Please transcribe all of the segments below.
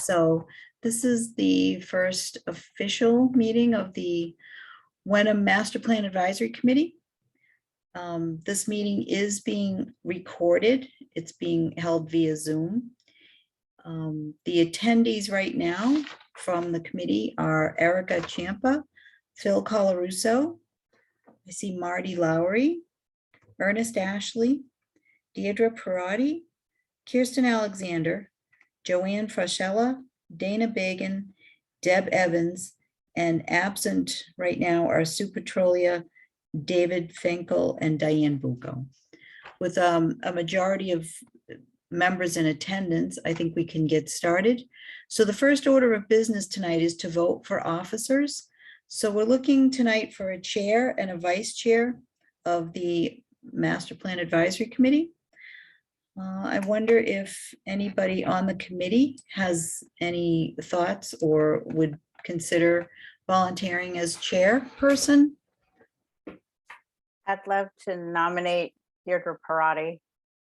So this is the first official meeting of the Wenham Master Plan Advisory Committee. This meeting is being recorded. It's being held via Zoom. The attendees right now from the committee are Erica Champa, Phil Colarusso, I see Marty Lowry, Ernest Ashley, Deirdre Parati, Kirsten Alexander, Joanne Frashella, Dana Bagan, Deb Evans, and absent right now are Sue Petrolia, David Finkel, and Diane Bucco. With a majority of members in attendance, I think we can get started. So the first order of business tonight is to vote for officers. So we're looking tonight for a chair and a vice chair of the Master Plan Advisory Committee. I wonder if anybody on the committee has any thoughts or would consider volunteering as chairperson. I'd love to nominate Deirdre Parati,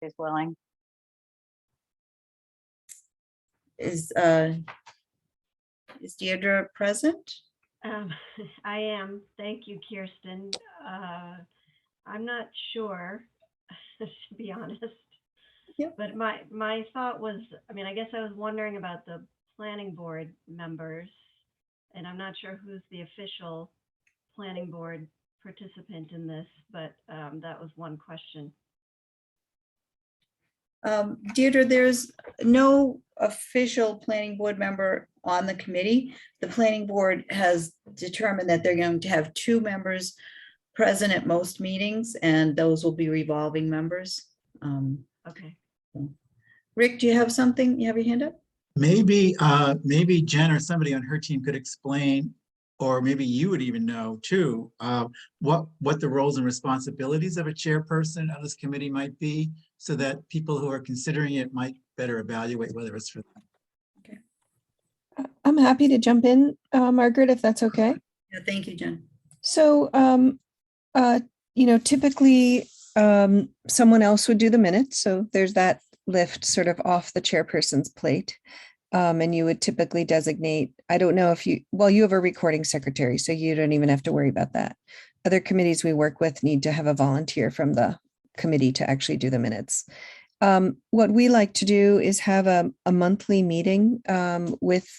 if she's willing. Is Deirdre present? I am. Thank you, Kirsten. I'm not sure, to be honest. Yep. But my thought was, I guess I was wondering about the planning board members, and I'm not sure who's the official planning board participant in this, but that was one question. Deirdre, there's no official planning board member on the committee. The planning board has determined that they're going to have 2 members present at most meetings, and those will be revolving members. Okay. Rick, do you have something? You have your hand up? Maybe Jen or somebody on her team could explain, or maybe you would even know too, what the roles and responsibilities of a chairperson of this committee might be, so that people who are considering it might better evaluate whether it's for them. Okay. I'm happy to jump in, Margaret, if that's okay. Yeah, thank you, Jen. So, typically someone else would do the minutes. So there's that lift sort of off the chairperson's plate. And you would typically designate, I don't know if you have a recording secretary, so you don't even have to worry about that. Other committees we work with need to have a volunteer from the committee to actually do the minutes. What we like to do is have a monthly meeting with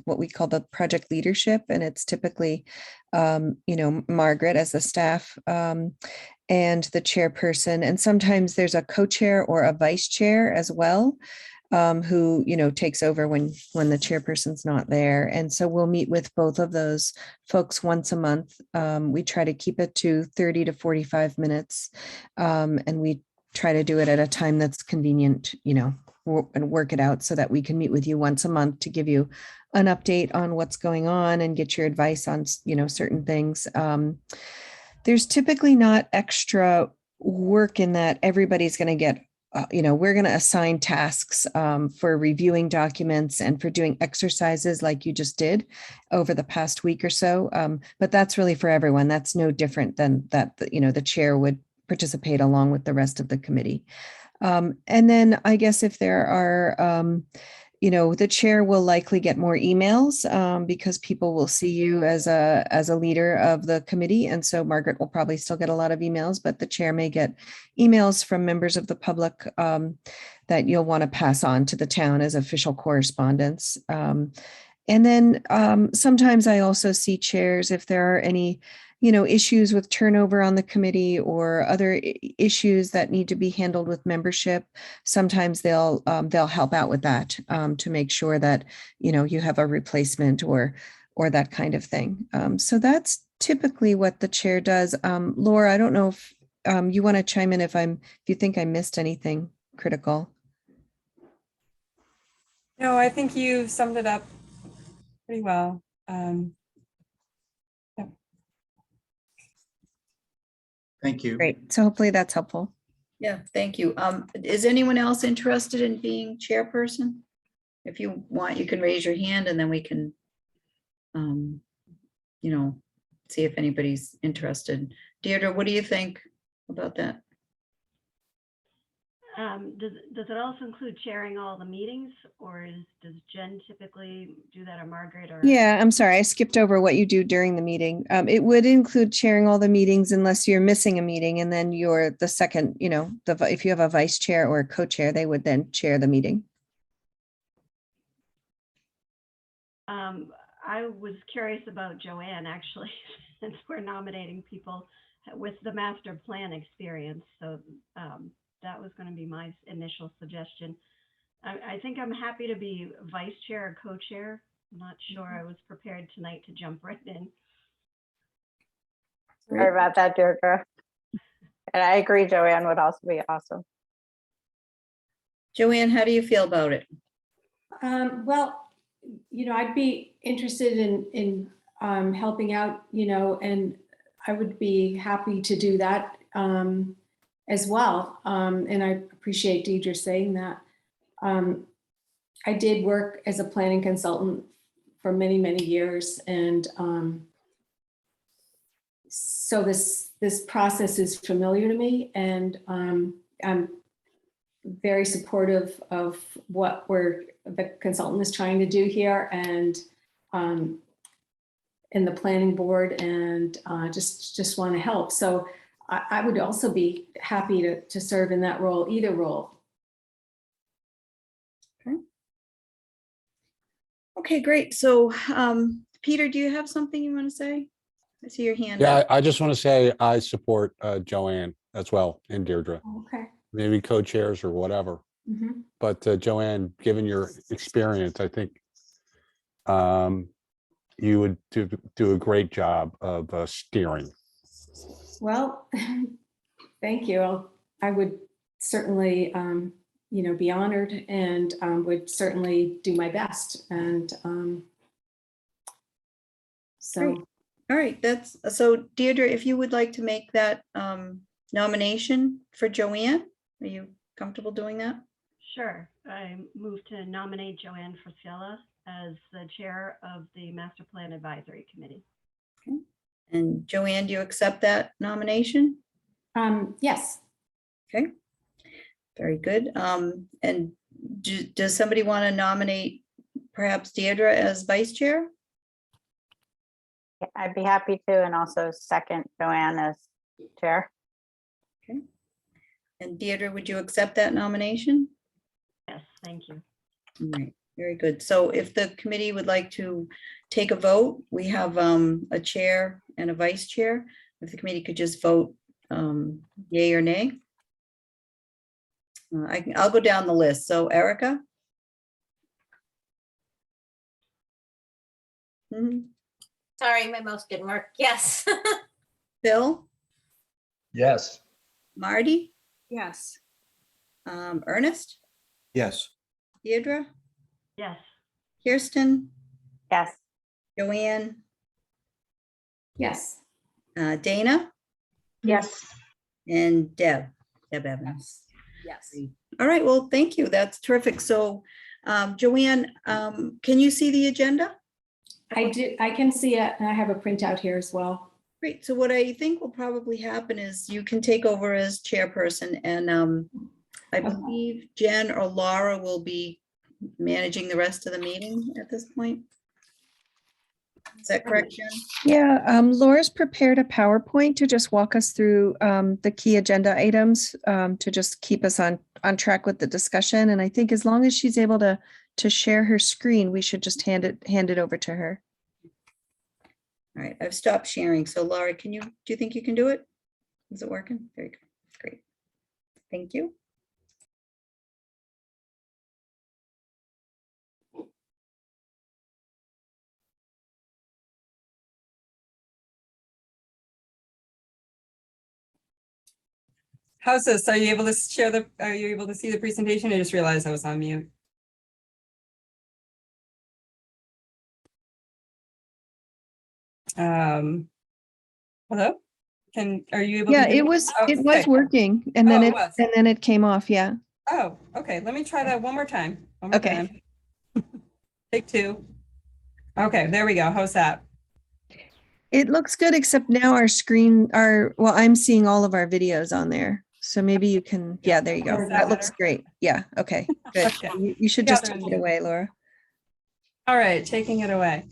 what we call the project leadership, and it's typically, Margaret as the staff and the chairperson, and sometimes there's a co-chair or a vice chair as well, who takes over when the chairperson's not there. And so we'll meet with both of those folks once a month. We try to keep it to 30 to 45 minutes, and we try to do it at a time that's convenient, and work it out so that we can meet with you once a month to give you an update on what's going on and get your advice on certain things. There's typically not extra work in that everybody's going to get we're going to assign tasks for reviewing documents and for doing exercises like you just did over the past week or so. But that's really for everyone. That's no different than that, the chair would participate along with the rest of the committee. And then I guess if there are, the chair will likely get more emails because people will see you as a leader of the committee. And so Margaret will probably still get a lot of emails, but the chair may get emails from members of the public that you'll want to pass on to the town as official correspondence. And then sometimes I also see chairs if there are any issues with turnover on the committee or other issues that need to be handled with membership. Sometimes they'll help out with that to make sure that you have a replacement or that kind of thing. So that's typically what the chair does. Laura, I don't know if you want to chime in if you think I missed anything critical. No, I think you summed it up pretty well. Thank you. Great. So hopefully that's helpful. Yeah, thank you. Is anyone else interested in being chairperson? If you want, you can raise your hand and then we can, see if anybody's interested. Deirdre, what do you think about that? Does it also include chairing all the meetings, or does Jen typically do that, or Margaret, or? Yeah, I'm sorry, I skipped over what you do during the meeting. It would include chairing all the meetings unless you're missing a meeting, and then you're the second, if you have a vice chair or a co-chair, they would then chair the meeting. I was curious about Joanne, actually, since we're nominating people with the master plan experience. So that was going to be my initial suggestion. I think I'm happy to be vice chair or co-chair. I'm not sure I was prepared tonight to jump right in. Sorry about that, Deirdre. And I agree, Joanne would also be awesome. Joanne, how do you feel about it? Well, I'd be interested in helping out, and I would be happy to do that as well. And I appreciate Deidre saying that. I did work as a planning consultant for many, many years. And so this process is familiar to me, and I'm very supportive of what the consultant is trying to do here, and in the planning board, and just want to help. So I would also be happy to serve in that role, either role. Okay, great. So Peter, do you have something you want to say? I see your hand Yeah, up. I just want to say I support Joanne as well, and Deirdre, Okay. maybe co-chairs or whatever. Mm-hmm. But Joanne, given your experience, I think you would do a great job of steering. Well, thank you. I would certainly, be honored, and would certainly do my best. And so. Great. All right, so Deirdre, if you would like to make that nomination for Joanne, are you comfortable doing that? Sure. I move to nominate Joanne Frisella as the chair of the Master Plan Advisory Committee. Okay. And Joanne, do you accept that nomination? Yes. Okay, very good. And does somebody want to nominate perhaps Deirdre as vice chair? I'd be happy to, and also second Joanne as chair. Okay. And Deirdre, would you accept that nomination? Yes, thank you. All right, very good. So if the committee would like to take a vote, we have a chair and a vice chair. If the committee could just vote yay or nay. I'll go down the list. So Erica? Mhm. Sorry, my mouse didn't work. Yes. Phil? Yes. Marty? Yes. Ernest? Yes. Deirdre? Yes. Kirsten? Yes. Joanne? Yes. Dana? Yes. And Deb Evans. Yes. All right, well, thank you. That's terrific. So Joanne, can you see the agenda? I can see it, and I have a printout here as well. Great. So what I think will probably happen is you can take over as chairperson, and I believe Jen or Laura will be managing the rest of the meeting at this point. Is that correct, Jen? Yeah, Laura's prepared a PowerPoint to just walk us through the key agenda items to just keep us on track with the discussion. And I think as long as she's able to share her screen, we should just hand it over to her. All right, I've stopped sharing. So Laura, do you think you can do it? Is it working? Very good. Great. Thank you. How's this? Are you able to see the presentation? I just realized I was on mute. Hello? Are you able to Yeah, hear it me? was Oh, it was okay. working, and then Oh, it was. it came off. Yeah. Oh, okay. Let me try that one more time. One more Okay. time. Take two. Okay, there we go. How's that? It looks good, except now our screen, I'm seeing all of our videos on there. So maybe you can, yeah, there you go. Is that That looks better? great. Yeah, okay, good. Okay. You should just Together take in it the- away, Laura. All right, taking it away.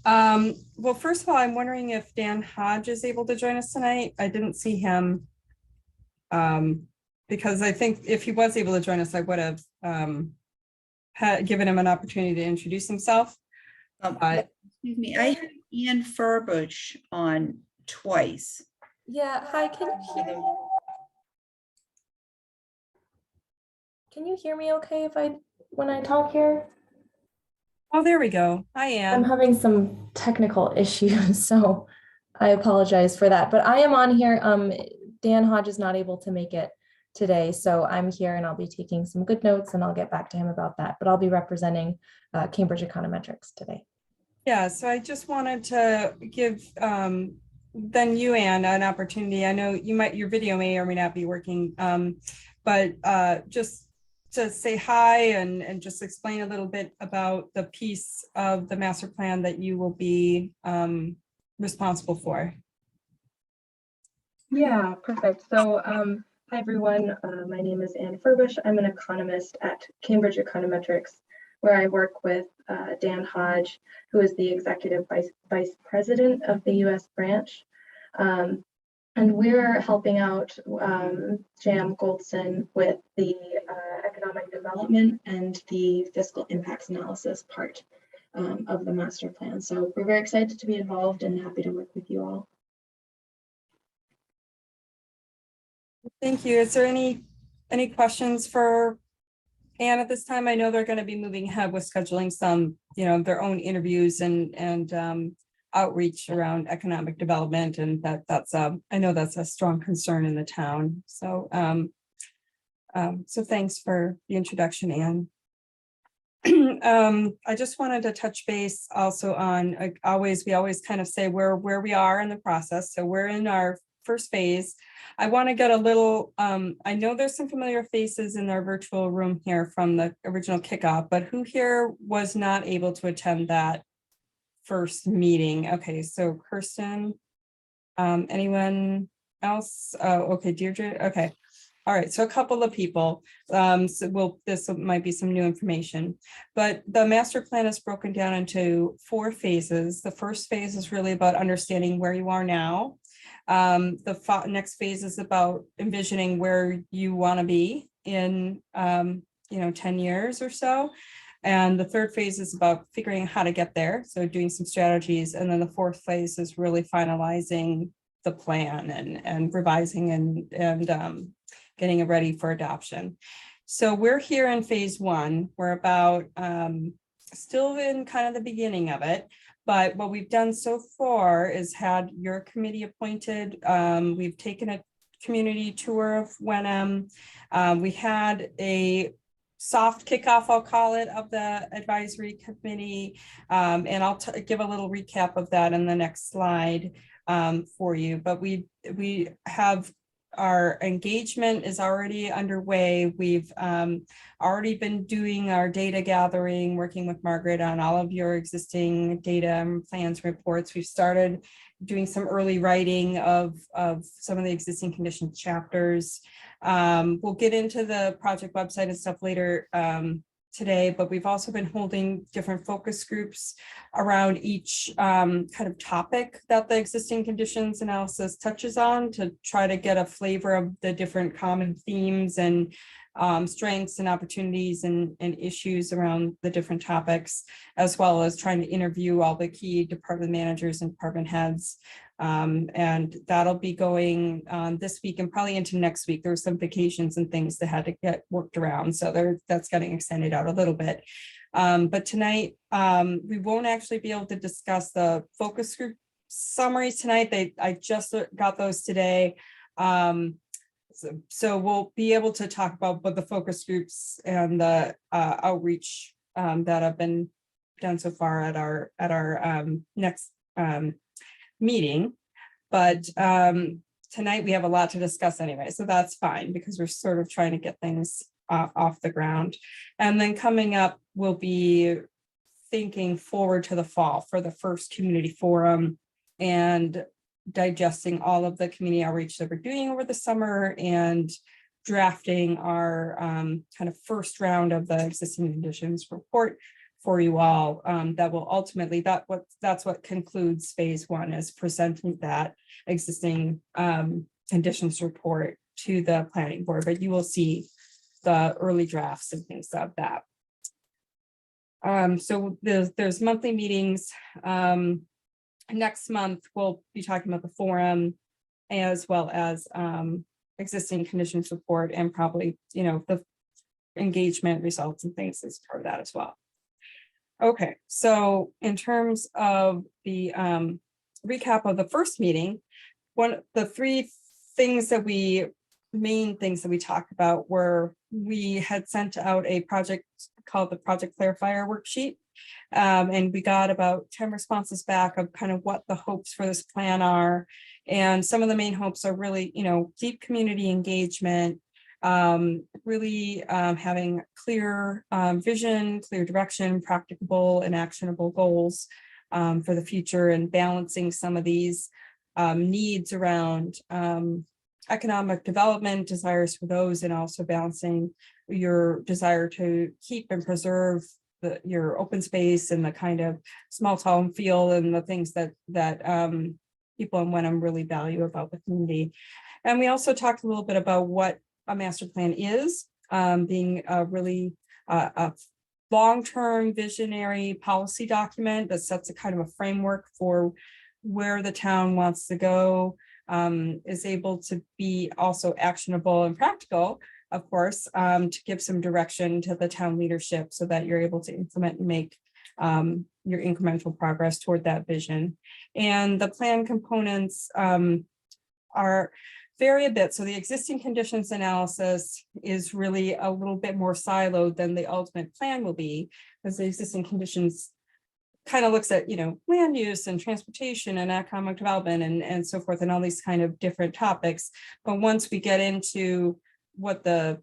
Well, first of all, I'm wondering if Dan Hodge is able to join us tonight. I didn't see him. Because I think if he was able to join us, I would have had given him an opportunity to introduce himself. Excuse me, I have Ian Furbush on twice. Yeah, hi, can you hear me okay when I talk here? Oh, there we go. Hi, I'm Ann. having some technical issues, so I apologize for that. But I am on here. Dan Hodge is not able to make it today, so I'm here and I'll be taking some good notes and I'll get back to him about that. But I'll be representing Cambridge Econometrics today. Yeah, so I just wanted to give then you, Ann, an opportunity. I know your video may or may not be working, but just to say hi and just explain a little bit about the piece of the master plan that you will be responsible for. Yeah, perfect. So hi everyone, my name is Ann Furbush. I'm an economist at Cambridge Econometrics, where I work with Dan Hodge, who is the executive vice president of the US branch. And we're helping out Jam Goldson with the economic development and the fiscal impacts analysis part of the master plan. So we're very excited to be involved and happy to work with you all. Thank you. Is there any questions for Ann at this time? I know they're going to be moving ahead with scheduling some, their own interviews and outreach around economic development, and that's I know that's a strong concern in the town. So so thanks for the introduction, Ann. I just wanted to touch base also on we always kind of say where we are in the process. So we're in our first phase. I want to get a little, I know there's some familiar faces in our virtual room here from the original kickoff, but who here was not able to attend that first meeting? Okay, so Kirsten, anyone else? Okay, Deirdre, okay. All right, so a couple of people. This might be some new information, but the master plan is broken down into 4 phases. The first phase is really about understanding where you are now. The next phase is about envisioning where you want to be in 10 years or so. And the third phase is about figuring out how to get there, so doing some strategies. And then the fourth phase is really finalizing the plan and revising and getting it ready for adoption. So we're here in phase 1. We're about still in kind of the beginning of it. But what we've done so far is had your committee appointed. We've taken a community tour of Wenham. We had a soft kickoff, I'll call it, of the advisory committee. And I'll give a little recap of that in the next slide for you. But we have our engagement is already underway. We've already been doing our data gathering, working with Margaret on all of your existing data and plans reports. We've started doing some early writing of some of the existing conditions chapters. We'll get into the project website and stuff later today, but we've also been holding different focus groups around each kind of topic that the existing conditions analysis touches on to try to get a flavor of the different common themes and strengths and opportunities and issues around the different topics, as well as trying to interview all the key department managers and department heads. And that'll be going this week and probably into next week. There were some vacations and things that had to get worked around, so that's getting extended out a little bit. But tonight, we won't actually be able to discuss the focus group summaries tonight. I just got those today. So we'll be able to talk about both the focus groups and the outreach that have been done so far at our next meeting. But tonight we have a lot to discuss anyway, so that's fine because we're sort of trying to get things off the ground. And then coming up, we'll be thinking forward to the fall for the first community forum and digesting all of the community outreach that we're doing over the summer and drafting our kind of first round of the existing conditions report for you all. That will ultimately, that's what concludes phase one, is presenting that existing conditions report to the planning board, but you will see the early drafts and things of that. So there's monthly meetings. Next month, we'll be talking about the forum as well as existing conditions report, and probably, you know, the engagement results and things as part of that as well. Okay, so in terms of the recap of the first meeting, the three main things that we talked about were, we had sent out a project called the Project Clarifier Worksheet. And we got about 10 responses back of kind of what the hopes for this plan are. And some of the main hopes are really, you know, deep community engagement, really having clear vision, clear direction, practicable and actionable goals for the future, and balancing some of these needs around economic development, desires for those, and also balancing your desire to keep and preserve your open space and the kind of small town feel and the things that people in Wenham really value about the community. And we also talked a little bit about what a master plan is, being a really a long-term visionary policy document that sets a kind of a framework for where the town wants to go, is able to be also actionable and practical, of course, to give some direction to the town leadership so that you're able to implement and make your incremental progress toward that vision. And the plan components are vary a bit. So the existing conditions analysis is really a little bit more siloed than the ultimate plan will be, because the existing conditions kind of looks at, you know, land use and transportation and economic development and so forth, and all these kind of different topics. But once we get into what the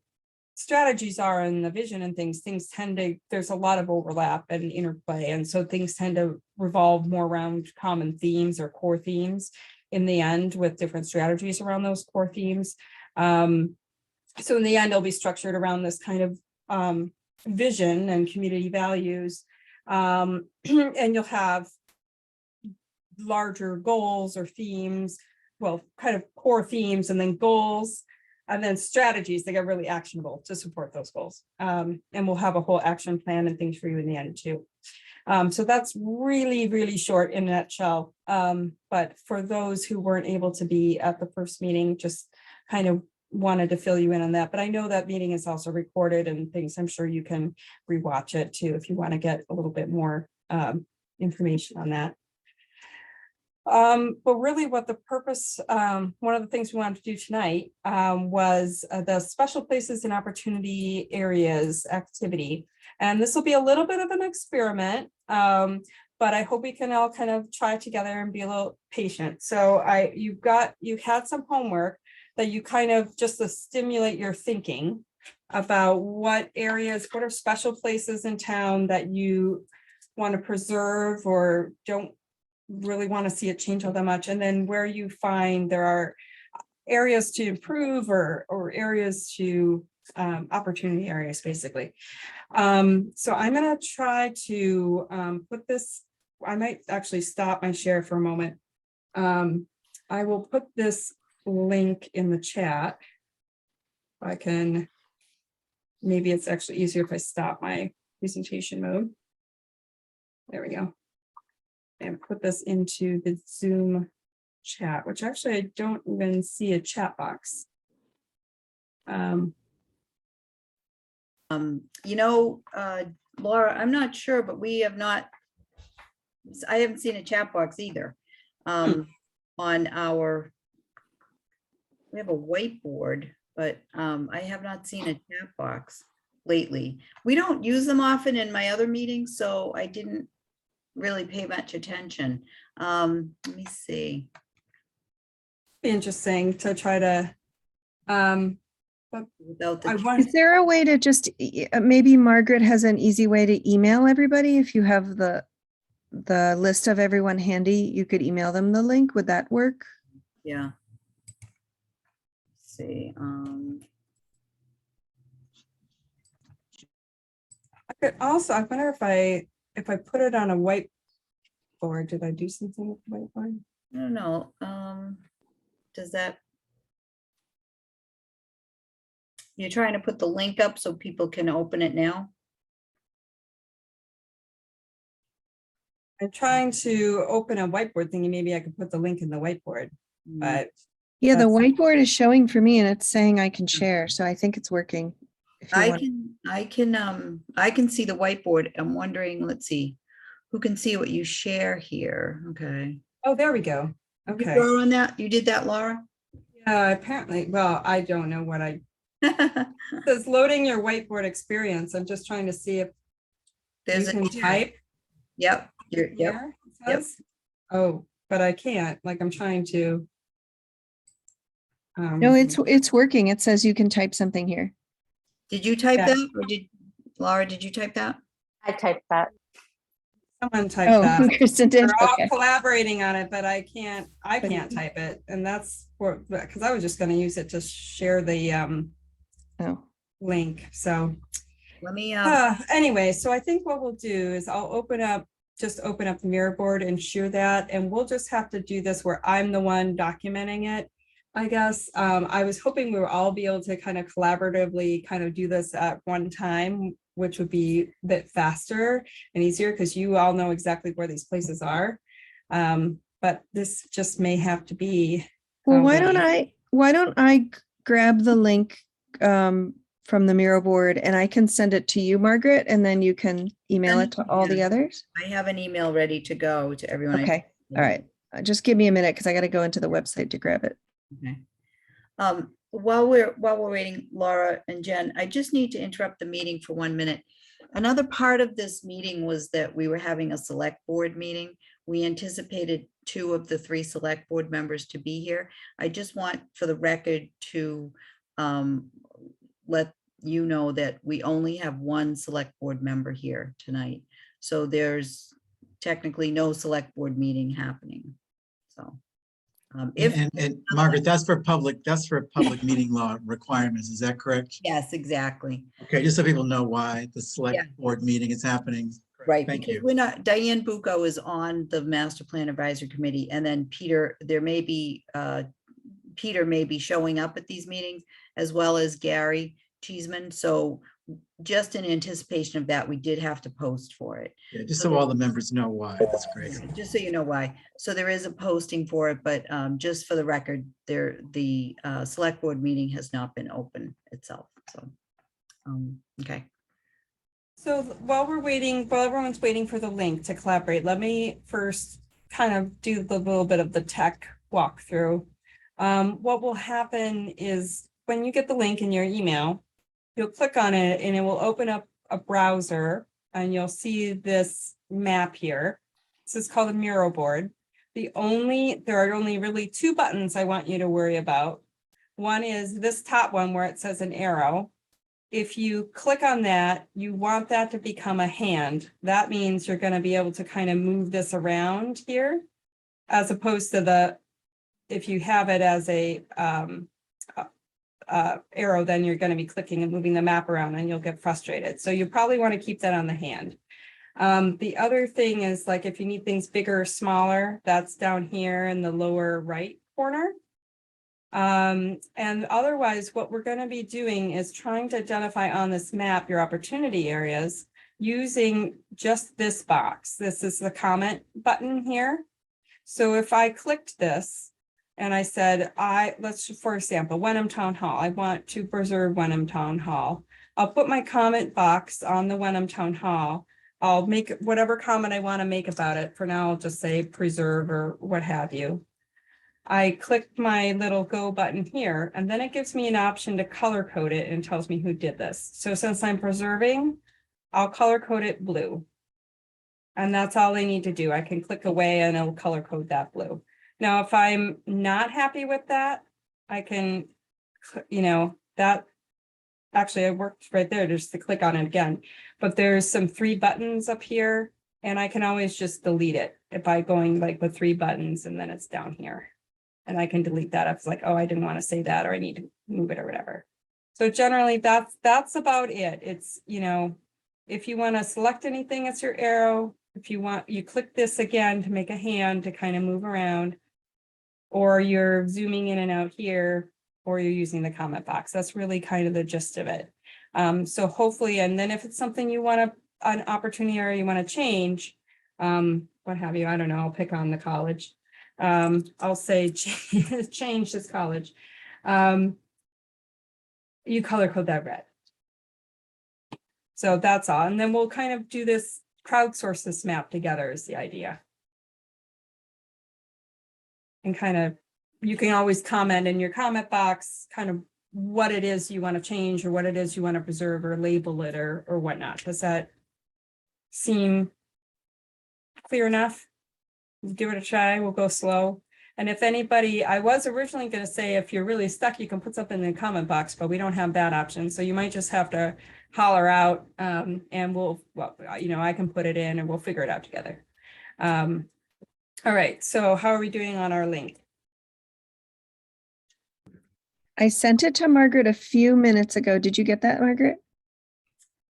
strategies are and the vision and things tend to, there's a lot of overlap and interplay. And so things tend to revolve more around common themes or core themes in the end, with different strategies around those core themes. So in the end, it'll be structured around this kind of vision and community values. And you'll have larger goals or themes, well, kind of core themes, and then goals, and then strategies that get really actionable to support those goals. And we'll have a whole action plan and things for you in the end too. So that's really, really short in a nutshell. But for those who weren't able to be at the first meeting, just kind of wanted to fill you in on that. But I know that meeting is also recorded and things. I'm sure you can rewatch it too if you want to get a little bit more information on that. But really what the purpose, one of the things we wanted to do tonight was the special places and opportunity areas activity. And this will be a little bit of an experiment, but I hope we can all kind of try together and be a little patient. So you had some homework that you kind of just to stimulate your thinking about what areas, what are special places in town that you want to preserve or don't really want to see it change all that much, and then where you find there are areas to improve or areas to opportunity areas, basically. So I'm going to try to put this, I might actually stop my share for a moment. I will put this link in the chat. I can, maybe it's actually easier if I stop my presentation mode. There we go. And put this into the Zoom chat, which actually I don't even see a chat box. You know, Laura, I'm not sure, but we have not, I haven't seen a chat box either. On our, we have a whiteboard, but I have not seen a chat box lately. We don't use them often in my other meetings, so I didn't really pay much attention. Let me see. Be interesting to try to Without the Is there a way to just, maybe Margaret has an easy way to email everybody? If you have the list of everyone handy, you could email them the link. Would that work? Yeah. Let's see. But also, I wonder if I put it on a whiteboard, did I do something with the whiteboard? I don't know. Does that? You're trying to put the link up so people can open it now? I'm trying to open a whiteboard thinking maybe I could put the link in the whiteboard, but Yeah, the That's- whiteboard is showing for me and it's saying I can share, so I think it's working. If you I want. I can see the whiteboard. I'm wondering, let's see, who can see what you share here? Okay. oh, there we go. You Okay. go on that? You did that, Laura? Apparently, well, I don't know what it says loading your whiteboard experience. I'm just trying to see if you There's a can type Yep. Yep. here. it Yep. says. Oh, but I can't, like I'm trying to. No, it's working. It says you can type something here. Did you type Yeah. that or Laura, did you type that? I typed that. Someone type Oh, that. Kristen did. We're all Okay. collaborating on it, but I can't But- type it. And that's because I was just gonna use it to share the Oh, link. So Let me, anyway, so I think what we'll do is I'll open up the mirror board and share that. And we'll just have to do this where I'm the one documenting it. I guess I was hoping we would all be able to kind of collaboratively kind of do this at one time, which would be a bit faster and easier because you all know exactly where these places are. But this just may have to be. well, a why don't I grab the link from the Miro board and I can send it to you, Margaret, and then you can email it to all the others? I have an email ready to go to everyone. Okay, all right. Just give me a minute because I got to go into the website to grab it. Okay. While we're waiting, Laura and Jen, I just need to interrupt the meeting for 1 minute. Another part of this meeting was that we were having a select board meeting. We anticipated 2 of the 3 select board members to be here. I just want for the record to let you know that we only have 1 select board member here tonight. So there's technically no select board meeting happening. So and Margaret, that's for public meeting law requirements. Is that correct? yes, exactly. Okay, just so people know why the Yeah. select board meeting is happening. Right, Thank because you. we're not, Diane Bucco is on the Master Plan Advisory Committee, and then Peter, there may be, Peter may be showing up at these meetings, as well as Gary Cheeseman, so just in anticipation of that, we did have to post for it. Yeah, just so all the members know why. That's great. Just so you know why. So there is a posting for it, but just for the record, the select board meeting has not been open itself, so. Okay. So while everyone's waiting for the link to collaborate, let me first kind of do the little bit of the tech walkthrough. What will happen is when you get the link in your email, you'll click on it and it will open up a browser and you'll see this map here. This is called a Miro board. There are only really 2 buttons I want you to worry about. One is this top one where it says an arrow. If you click on that, you want that to become a hand. That means you're going to be able to kind of move this around here, as opposed to if you have it as a arrow, then you're going to be clicking and moving the map around and you'll get frustrated. So you probably want to keep that on the hand. The other thing is, like, if you need things bigger or smaller, that's down here in the lower right corner. And otherwise, what we're going to be doing is trying to identify on this map your opportunity areas using just this box. This is the comment button here. So if I clicked this and I said, for example, Wenham Town Hall, I want to preserve Wenham Town Hall. I'll put my comment box on the Wenham Town Hall. I'll make whatever comment I want to make about it. For now, I'll just say preserve or what have you. I clicked my little go button here, and then it gives me an option to color code it and tells me who did this. So since I'm preserving, I'll color code it blue. And that's all I need to do. I can click away and it'll color code that blue. Now, if I'm not happy with that, I can, actually I worked right there just to click on it again. But there's some 3 buttons up here, and I can always just delete it by going like with 3 buttons, and then it's down here. And I can delete that if it's like, oh, I didn't want to say that, or I need to move it or whatever. So generally that's about it. It's, if you want to select anything, it's your arrow. If you want, you click this again to make a hand to kind of move around. Or you're zooming in and out here, or you're using the comment box. That's really kind of the gist of it. So hopefully, and then if it's something you want an opportunity or you want to change, what have you, I don't know, I'll pick on the college. I'll say change this college. You color code that red. So that's all. And then we'll kind of do this, crowdsource this map together is the idea. And kind of, you can always comment in your comment box, kind of what it is you want to change or what it is you want to preserve or label it or whatnot. Does that seem clear enough? Give it a try. We'll go slow. And if anybody, I was originally going to say, if you're really stuck, you can put something in the comment box, but we don't have that option. So you might just have to holler out and we'll, well, you know, I can put it in and we'll figure it out together. All right. So how are we doing on our link? I sent it to Margaret a few minutes ago. Did you get that, Margaret?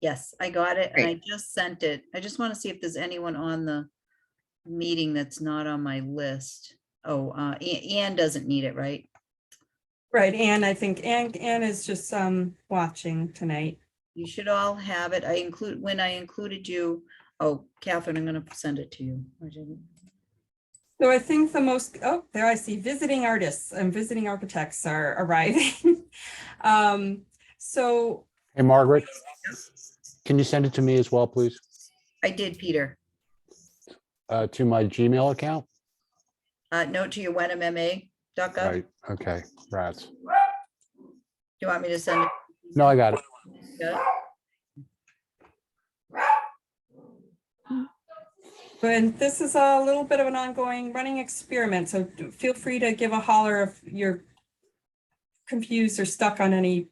Yes, I got it and I Great. just sent it. I just want to see if there's anyone on the meeting that's not on my list. Oh, Ann doesn't need it, right? Right. And I think Anne is just watching tonight. You should all have it. When I included you. Oh, Catherine, I'm gonna send it to you. I didn't. So I think the most, oh, there I see visiting artists and visiting architects are arriving. So Hey, Margaret, can you send it to me as well, please? I did, Peter. To my Gmail account? Note to your wenhamma.gov. Right, okay, rats. Do you want me to send it? No, I got it. Got it? And this is a little bit of an ongoing running experiment, so feel free to give a holler if you're confused or stuck on any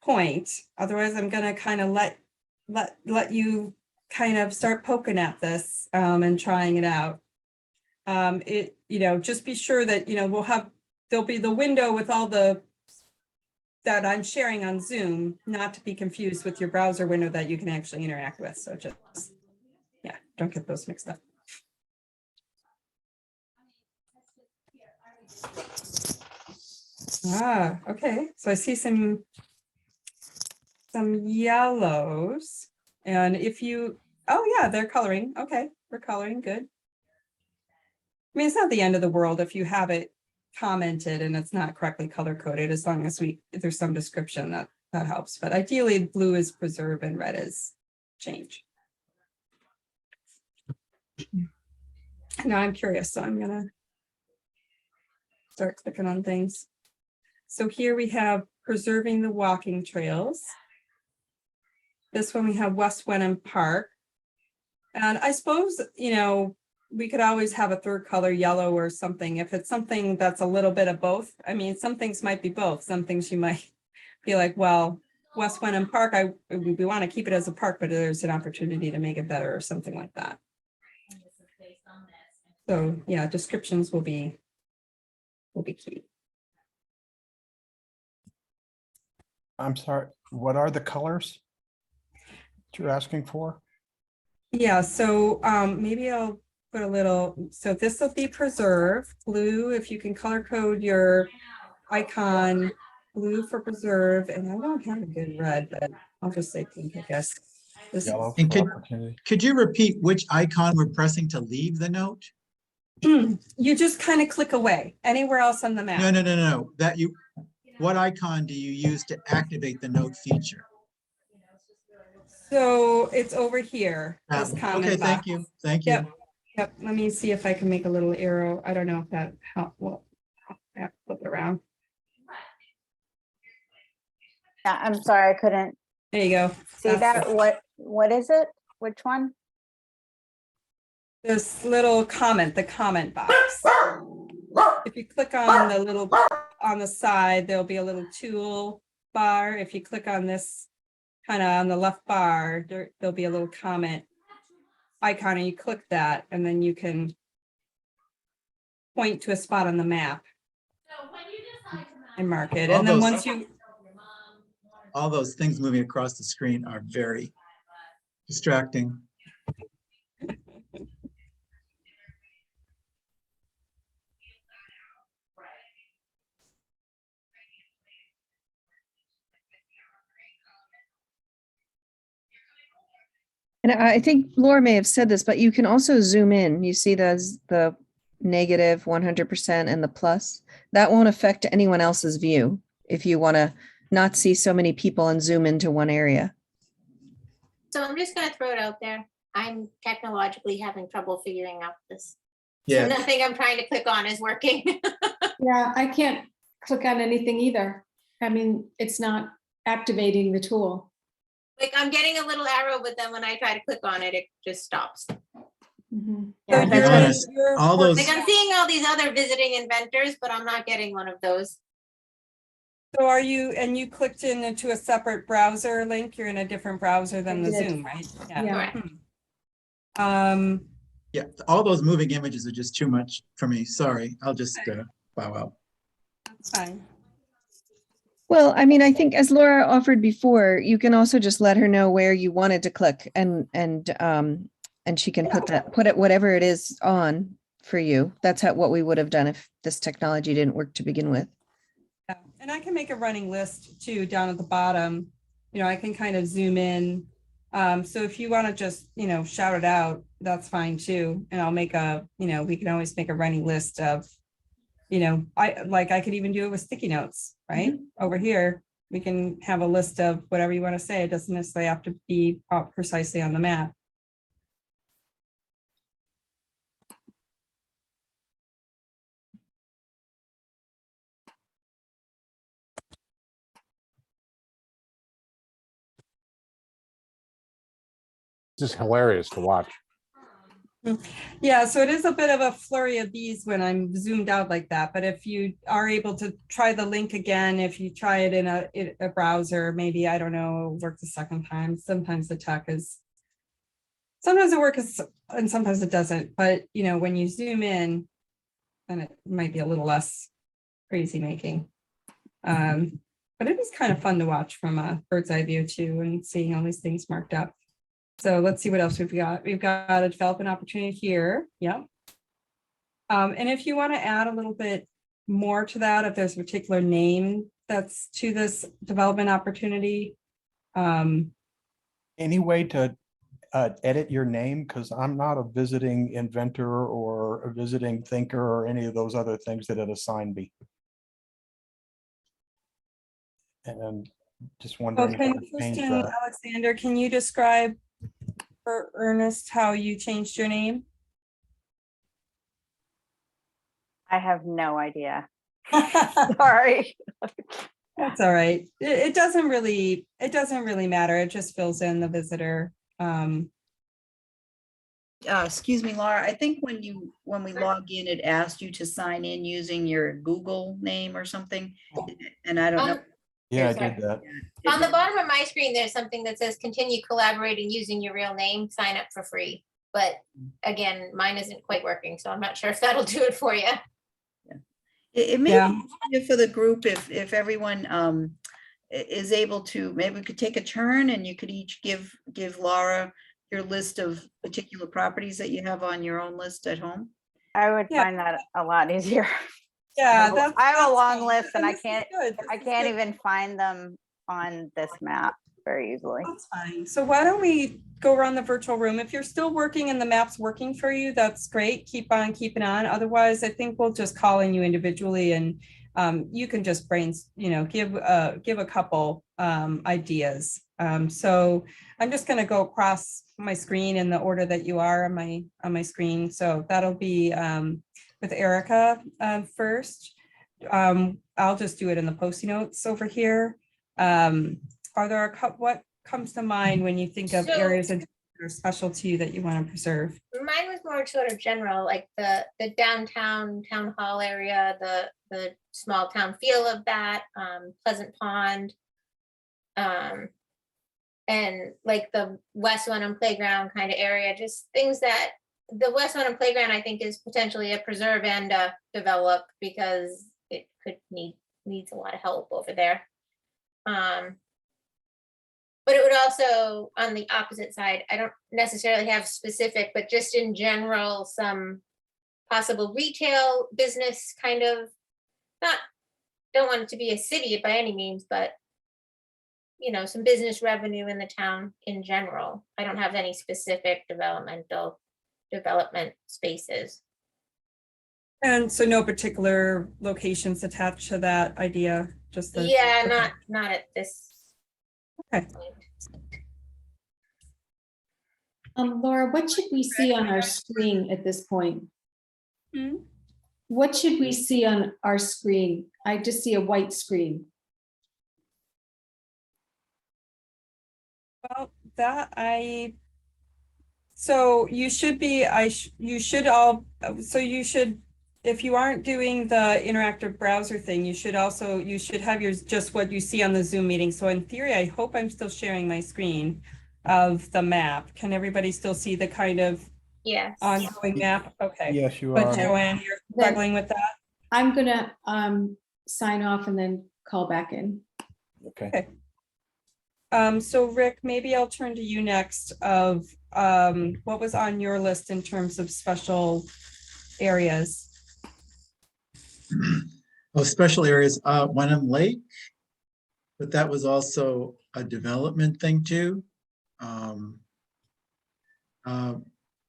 point. Otherwise, I'm gonna kind of let you kind of start poking at this and trying it out. You know, just be sure that, you know, there'll be the window with all that I'm sharing on Zoom, not to be confused with your browser window that you can actually interact with. So just, yeah, don't get those mixed up. Ah, okay. So I see some yellows. And if you, oh yeah, they're coloring. Okay, we're coloring, good. I mean, it's not the end of the world if you have it commented and it's not correctly color coded, as long as if there's some description that helps. But ideally, blue is preserve and red is change. Now I'm curious, so I'm gonna start clicking on things. So here we have preserving the walking trails. This one we have West Wenham Park. And I suppose, you know, we could always have a third color, yellow or something. If it's something that's a little bit of both. I mean, some things might be both. Some things you might be like, well, West Wenham Park, we want to keep it as a park, but there's an opportunity to make it better or something like that. So yeah, descriptions will be key. I'm sorry, what are the colors that you're asking for? Yeah, so maybe I'll put a little, so this will be preserve, blue, if you can color code your icon, blue for preserve, and I don't have a good red, but I'll just say pink, I guess. This, Yellow And for opportunity. could you repeat which icon we're pressing to leave the note? you just kind of click away, anywhere else on the map. No. What icon do you use to activate the note feature? So it's over here, That this one. comment Okay, box. thank you. Thank you. Yep. Yep, let me see if I can make a little arrow. I don't know if that help. Well, I have to flip it around. Yeah, I'm sorry, I couldn't There you go. see That's that. What is it? Which one? this little comment, the comment box. If you click on the little, on the side, there'll be a little tool bar. If you click on this kind of on the left bar, there'll be a little comment icon, and you click that, and then you can point to a spot on the map and mark it. And then once you, All those things moving across the screen are very Distracting. And I think Laura may have said this, but you can also zoom in. You see the negative 100% and the plus. That won't affect anyone else's view if you want to not see so many people and zoom into one area. So I'm just gonna throw it out there. I'm technologically having trouble figuring out this. So Yeah, nothing I'm trying to click on is working. Yeah, I can't click on anything either. I mean, it's not activating the tool. Like I'm getting a little arrow, but then when I try to click on it, it just stops. Mhm. Yeah, So to be that's honest, you're all those, Like I'm seeing all these other visiting inventors, but I'm not getting one of those. So are you, and you clicked into a separate browser link? You're in a different browser than I the did. Zoom, right? Yeah. Correct. yeah, all those moving images are just too much for me. Sorry, I'll just bow out. That's fine. Well, I mean, I think as Laura offered before, you can also just let her know where you wanted to click and she can put it whatever it is on for you. That's what we would have done if this technology didn't work to begin with. Yeah, and I can make a running list too down at the bottom. You know, I can kind of zoom in. So if you want to just, you know, shout it out, that's fine too. And I'll make we can always make a running list of, I could even do it with sticky notes, right? Over here, we can have a list of whatever you want to say. It doesn't necessarily have to be precisely on the map. This is hilarious to watch. Yeah, so it is a bit of a flurry of bees when I'm zoomed out like that. But if you are able to try the link again, if you try it in a browser, maybe, I don't know, work the second time. Sometimes the tech is, sometimes it works and sometimes it doesn't. But, you know, when you zoom in, then it might be a little less crazy making. But it is kind of fun to watch from a bird's eye view too, and seeing all these things marked up. So let's see what else we've got. We've got a development opportunity here. Yep. And if you want to add a little bit more to that, if there's a particular name that's to this development opportunity. Any way to edit your name? Because I'm not a visiting inventor or a visiting thinker or any of those other things that it assigned me. And just wondering Okay, how to change Kristen, that. Alexander, can you describe for Ernest how you changed your name? I have no idea. Sorry. That's all right. It doesn't really matter. It just fills in the visitor. Excuse me, Laura, I think when we log in, it asked you to sign in using your Google name or something. And I don't know. Yeah, I Sorry. did that. On the bottom of my screen, there's something that says continue collaborating using your real name, sign up for free. But again, mine isn't quite working, so I'm not sure if that'll do it for you. It may Yeah. be easier for the group if everyone is able to, maybe we could take a turn and you could each give Laura your list of particular properties that you have on your own list at home. I would Yeah. find that a lot easier. Yeah, I have a long fine. list and I this is can't, good. This I is can't good. even find them on this map very easily. That's fine. So why don't we go around the virtual room? If you're still working and the map's working for you, that's great. Keep on keeping on. Otherwise, I think we'll just call on you individually and you can just give a couple ideas. So I'm just going to go across my screen in the order that you are on my screen. So that'll be with Erica first. I'll just do it in the Post-it notes over here. Are there what comes to mind when you think of So- areas that are special to you that you want to preserve? Mine was more sort of general, like the downtown town hall area, the small town feel of that, Pleasant Pond. And like the West Wenham playground kind of area, just things that the West Wenham playground, I think, is potentially a preserve and a develop because it could needs a lot of help over there. But it would also, on the opposite side, I don't necessarily have specific, but just in general, some possible retail business kind of, not, don't want it to be a city by any means, but you know, some business revenue in the town in general. I don't have any specific development spaces. And so no particular locations attached to that idea, just the. Yeah, not at this. Okay. point. Laura, what should we see on our screen at this point? Hmm? What should we see on our screen? I just see a white screen. Well, so you should be, you should all, so you should, if you aren't doing the interactive browser thing, you should have yours, just what you see on the Zoom meeting. So in theory, I hope I'm still sharing my screen of the map. Can everybody still see the kind of Yes. ongoing map? Okay. Yes, you But are. Joanne, you're struggling with that? I'm gonna sign off and then call back in. Okay. So Rick, maybe I'll turn to you next of what was on your list in terms of special areas. Oh, special areas, Wenham Lake, but that was also a development thing too.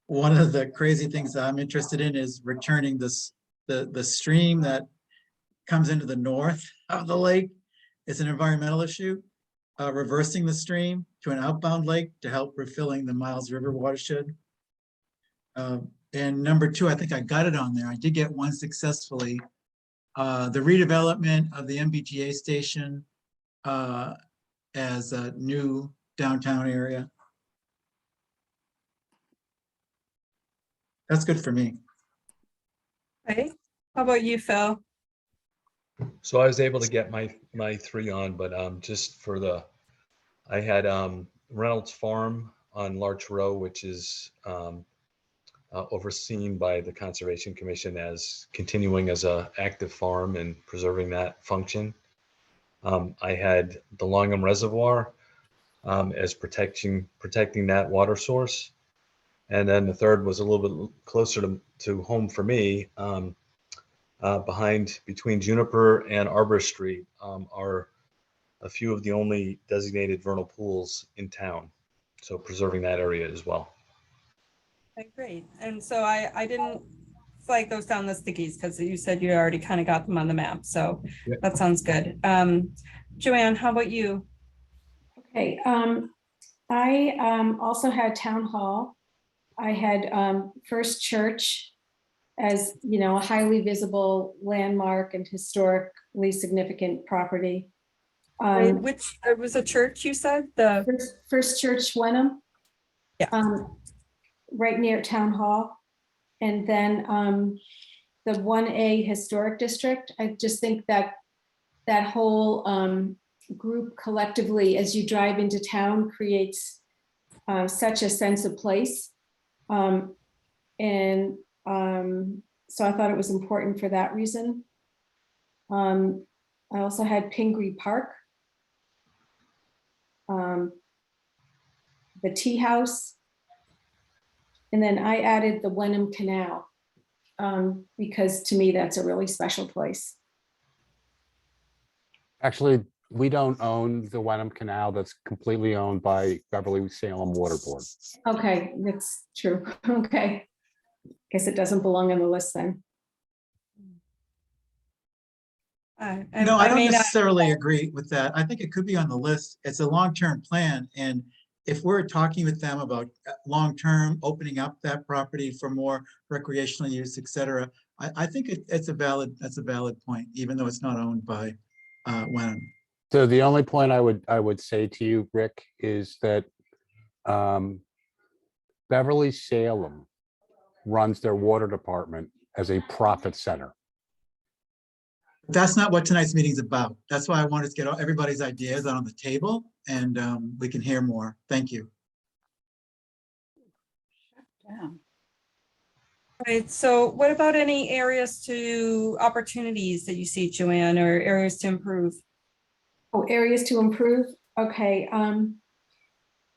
One of the crazy things I'm interested in is returning the stream that comes into the north of the lake. It's an environmental issue. Reversing the stream to an outbound lake to help refilling the Miles River watershed. And number two, I think I got it on there. I did get one successfully. The redevelopment of the MBTA station as a new downtown area. That's good for me. Okay, how about you, Phil? So I was able to get my three on, but just for I had Reynolds Farm on Larch Row, which is overseen by the Conservation Commission as continuing as a active farm and preserving that function. I had the Longham Reservoir as protecting that water source. And then the third was a little bit closer to home for me. Between Juniper and Arbor Street are a few of the only designated vernal pools in town. So preserving that area as well. Okay, great. And so I didn't flag those down the stickies because you said you already kind of got them on the map. So Yeah. That sounds good. Joanne, how about you? Okay, I also had town hall. I had First Church as, you know, a highly visible landmark and historically significant property. Which was a church you said? The First Church Wenham. Yeah. Right near town hall. And then the 1A historic district. I just think that that whole group collectively, as you drive into town, creates such a sense of place. So I thought it was important for that reason. I also had Pingree Park, the tea house, and then I added the Wenham Canal because to me that's a really special place. Actually, we don't own the Wenham Canal. That's completely owned by Beverly Salem Water Board. Okay, that's true. Okay. Guess it doesn't belong on the list then. No, I don't necessarily agree with that. I think it could be on the list. It's a long-term plan. And if we're talking with them about long-term opening up that property for more recreational use, et cetera, I think that's a valid point, even though it's not owned by Wenham. So the only point I would say to you, Rick, is that Beverly Salem runs their water department as a profit center. That's not what tonight's meeting is about. That's why I wanted to get everybody's ideas out on the table and we can hear more. Thank you. Yeah. Right. So what about any opportunities that you see, Joanne, or areas to improve? Oh, areas to improve. Okay.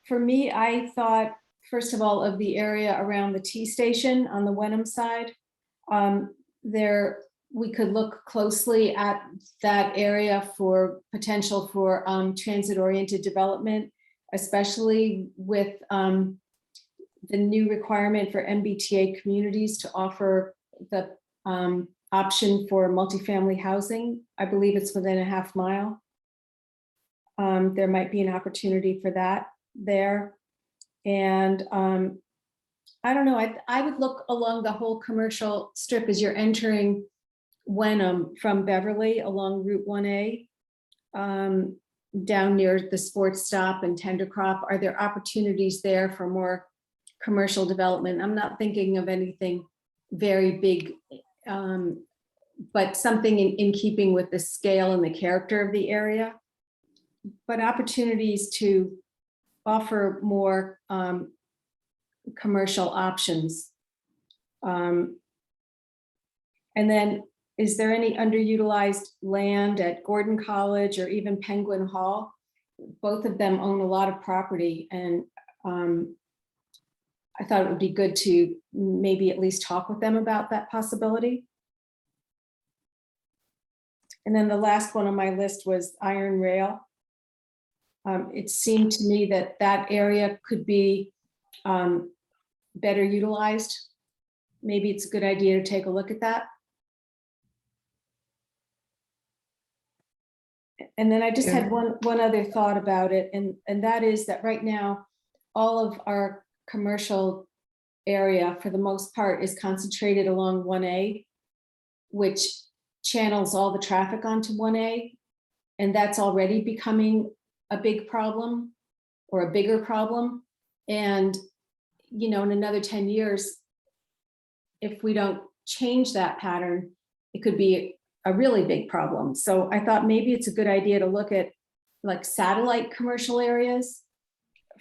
for me, I thought, first of all, of the area around the T station on the Wenham side. There, we could look closely at that area for potential for transit-oriented development, especially with the new requirement for MBTA communities to offer the option for multifamily housing. I believe it's within a half mile. There might be an opportunity for that there. And I don't know, I would look along the whole commercial strip as you're entering Wenham from Beverly along Route 1A, down near the sports stop and Tender Crop. Are there opportunities there for more commercial development? I'm not thinking of anything very big, but something in keeping with the scale and the character of the area. But opportunities to offer more commercial options. And then, is there any underutilized land at Gordon College or even Penguin Hall? Both of them own a lot of property, and I thought it would be good to maybe at least talk with them about that possibility. And then the last one on my list was Iron Rail. It seemed to me that that area could be better utilized. Maybe it's a good idea to take a look at that. And then I just had one other thought about it, and that is that right now, all of our commercial area, for the most part, is concentrated along 1A, which channels all the traffic onto 1A, and that's already becoming a big problem or a bigger problem. And, you know, in another 10 years, if we don't change that pattern, it could be a really big problem. So I thought maybe it's a good idea to look at like satellite commercial areas.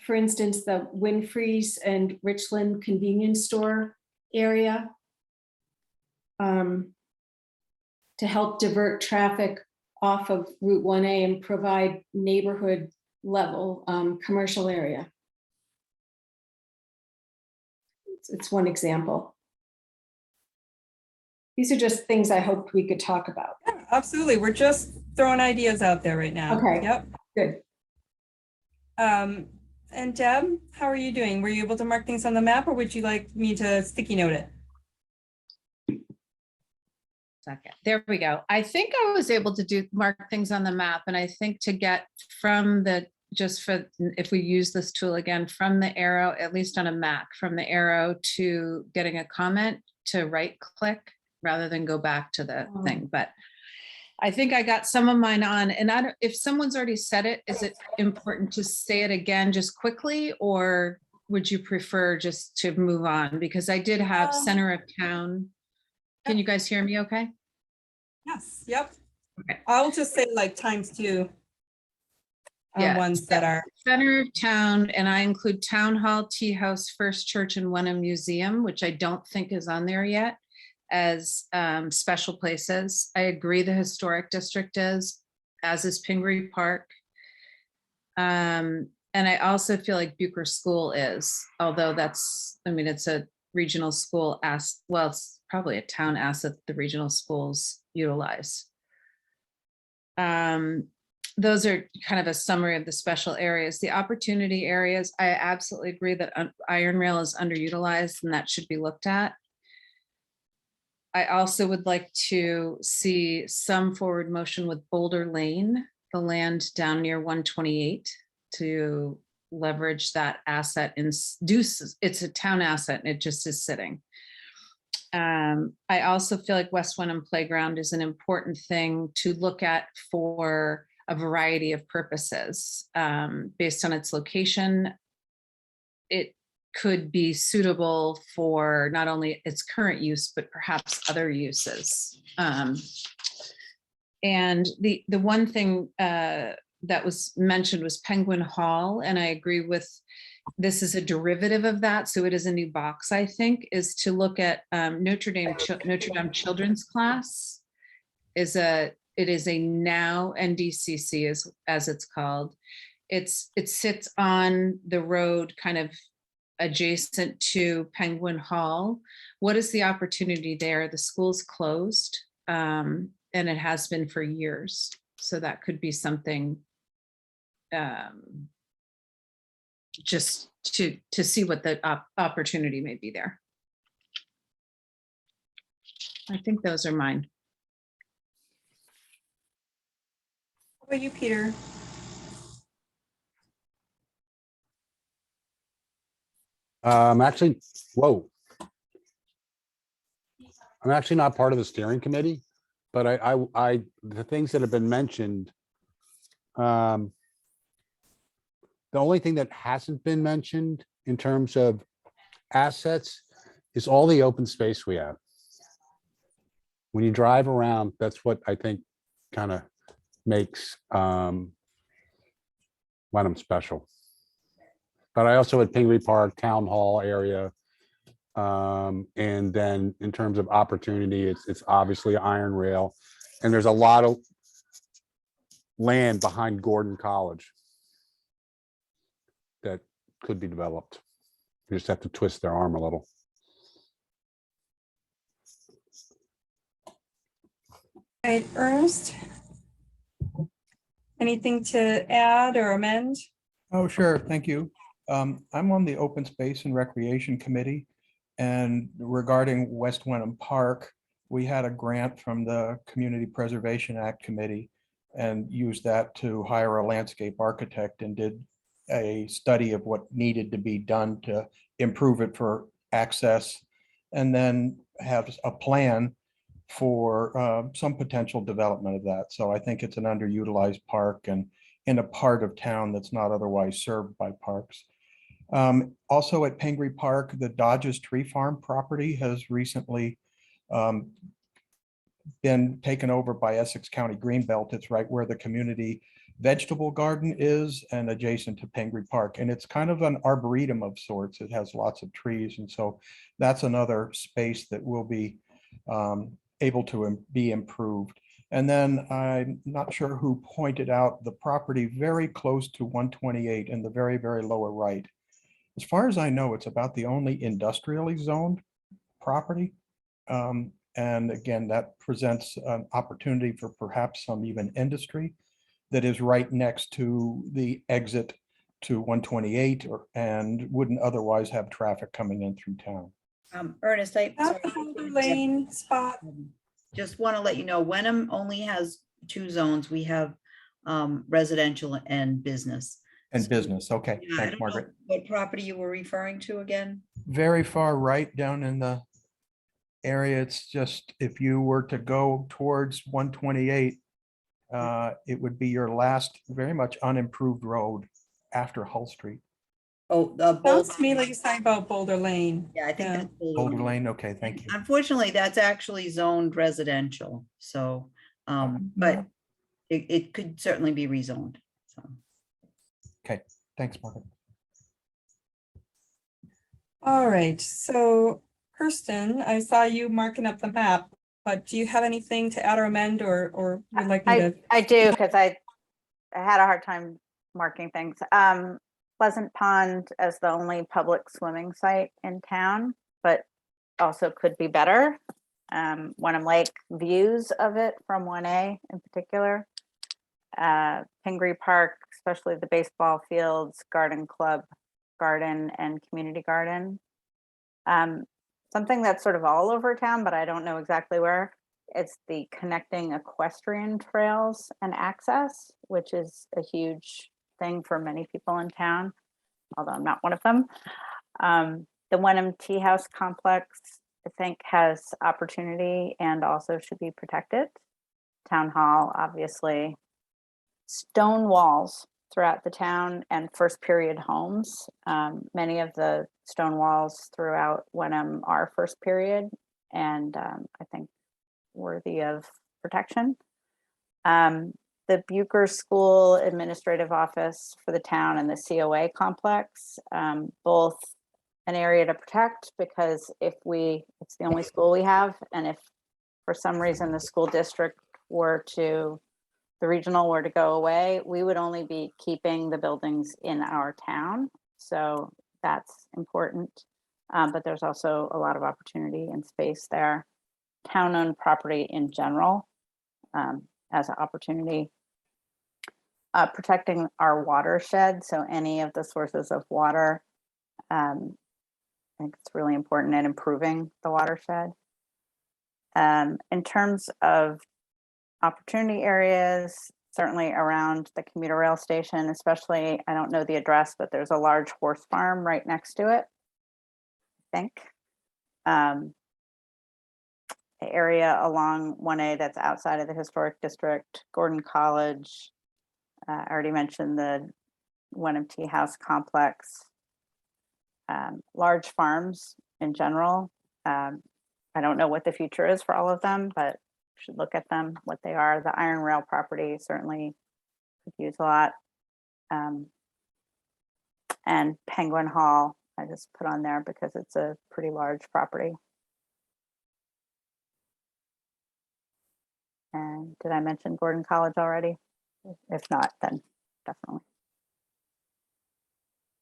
For instance, the Winfrey's and Richland convenience store area, to help divert traffic off of Route 1A and provide neighborhood level commercial area. It's one example. These are just things I hoped we could talk about. Yeah, absolutely. We're just throwing ideas out there right now. Okay. Yep. Good. And Deb, how are you doing? Were you able to mark things on the map, or would you like me to sticky note it? Second, there we go. I think I was able to mark things on the map, and I think to get from the, just for, if we use this tool again, from the arrow, at least on a Mac, from the arrow to getting a comment, to right click rather than go back to the thing. But I think I got some of mine on, and I don't, if someone's already said it, is it important to say it again just quickly, or would you prefer just to move on? Because I did have center of town. Can you guys hear me okay? Yes, yep. Okay. I'll just say like ×2 Yeah. ones that are. Center of town, and I include Town Hall, Tea House, First Church, and Wenham Museum, which I don't think is on there yet, as special places. I agree the historic district is, as is Pingree Park. And I also feel like Bucher School is, although that's, I mean, it's a regional school well, it's probably a town asset the regional schools utilize. Those are kind of a summary of the special areas. The opportunity areas, I absolutely agree that Iron Rail is underutilized and that should be looked at. I also would like to see some forward motion with Boulder Lane, the land down near 128, to leverage that asset and it's a town asset and it just is sitting. I also feel like West Wenham Playground is an important thing to look at for a variety of purposes. Based on its location, it could be suitable for not only its current use, but perhaps other uses. And the one thing that was mentioned was Penguin Hall, and I agree with, this is a derivative of that, so it is a new box, I think, is to look at Notre Dame Children's Class. It is a now NDCC as it's called, it sits on the road kind of adjacent to Penguin Hall. What is the opportunity there? The school's closed, and it has been for years. So that could be something just to see what the opportunity may be there. I think those are mine. How about you, Peter? Actually, whoa. I'm actually not part of the steering committee, but the things that have been mentioned, the only thing that hasn't been mentioned in terms of assets is all the open space we have. When you drive around, that's what I think kind of makes Wenham special. But I also at Pingree Park, Town Hall area. And then in terms of opportunity, it's obviously Iron Rail. And there's a lot of land behind Gordon College that could be developed. You just have to twist their arm a little. Right, Ernest? Anything to add or amend? Oh, sure. Thank you. I'm on the Open Space and Recreation Committee. And regarding West Wenham Park, we had a grant from the Community Preservation Act Committee and used that to hire a landscape architect and did a study of what needed to be done to improve it for access, and then have a plan for some potential development of that. So I think it's an underutilized park and in a part of town that's not otherwise served by parks. Also at Pingree Park, the Dodge's Tree Farm property has recently been taken over by Essex County Greenbelt. It's right where the community vegetable garden is and adjacent to Pingree Park. And it's kind of an arboretum of sorts. It has lots of trees. And so that's another space that will be able to be improved. And then I'm not sure who pointed out the property very close to 128 in the very, very lower right. As far as I know, it's about the only industrially zoned property. And again, that presents an opportunity for perhaps some even industry that is right next to the exit to 128 and wouldn't otherwise have traffic coming in through town. Ernest, That's the Boulder Lane spot. just want to let you know, Wenham only has two zones. We have residential and business. And business, okay, Yeah, I thanks, don't know Margaret. what property you were referring to again? Very far right down in the area. It's just, if you were to go towards 128, it would be your last very much unimproved road after Hull Street. Oh, Sounds to me like you're talking about Boulder Lane. Yeah, I think Yeah. that's Boulder Lane, okay, thank you. Unfortunately, that's actually zoned residential, so, but it could certainly be rezoned, so. Okay, thanks, Margaret. All right, so Kirsten, I saw you marking up the map, but do you have anything to add or amend or would like me to? I do, because I had a hard time marking things. Pleasant Pond as the only public swimming site in town, but also could be better. Wenham Lake views of it from 1A in particular. Pingree Park, especially the baseball fields, garden club, garden and community garden. Something that's sort of all over town, but I don't know exactly where. It's the connecting equestrian trails and access, which is a huge thing for many people in town, although I'm not one of them. The Wenham Tea House complex, I think, has opportunity and also should be protected. Town Hall, obviously. Stone walls throughout the town and first period homes. Many of the stone walls throughout Wenham are first period and I think worthy of protection. The Bucher School Administrative Office for the town and the COA complex, both an area to protect because it's the only school we have, and if for some reason the school district were to the regional were to go away, we would only be keeping the buildings in our town. So that's important. But there's also a lot of opportunity and space there. Town-owned property in general as an opportunity. Protecting our watershed, so any of the sources of water, I think it's really important, and improving the watershed. In terms of opportunity areas, certainly around the commuter rail station, especially, I don't know the address, but there's a large horse farm right next to it, I think. The area along 1A that's outside of the historic district, Gordon College. I already mentioned the Wenham Tea House complex. Large farms in general. I don't know what the future is for all of them, but we should look at them, what they are. The iron rail property certainly could use a lot. And Penguin Hall, I just put on there because it's a pretty large property. And did I mention Gordon College already? If not, then definitely.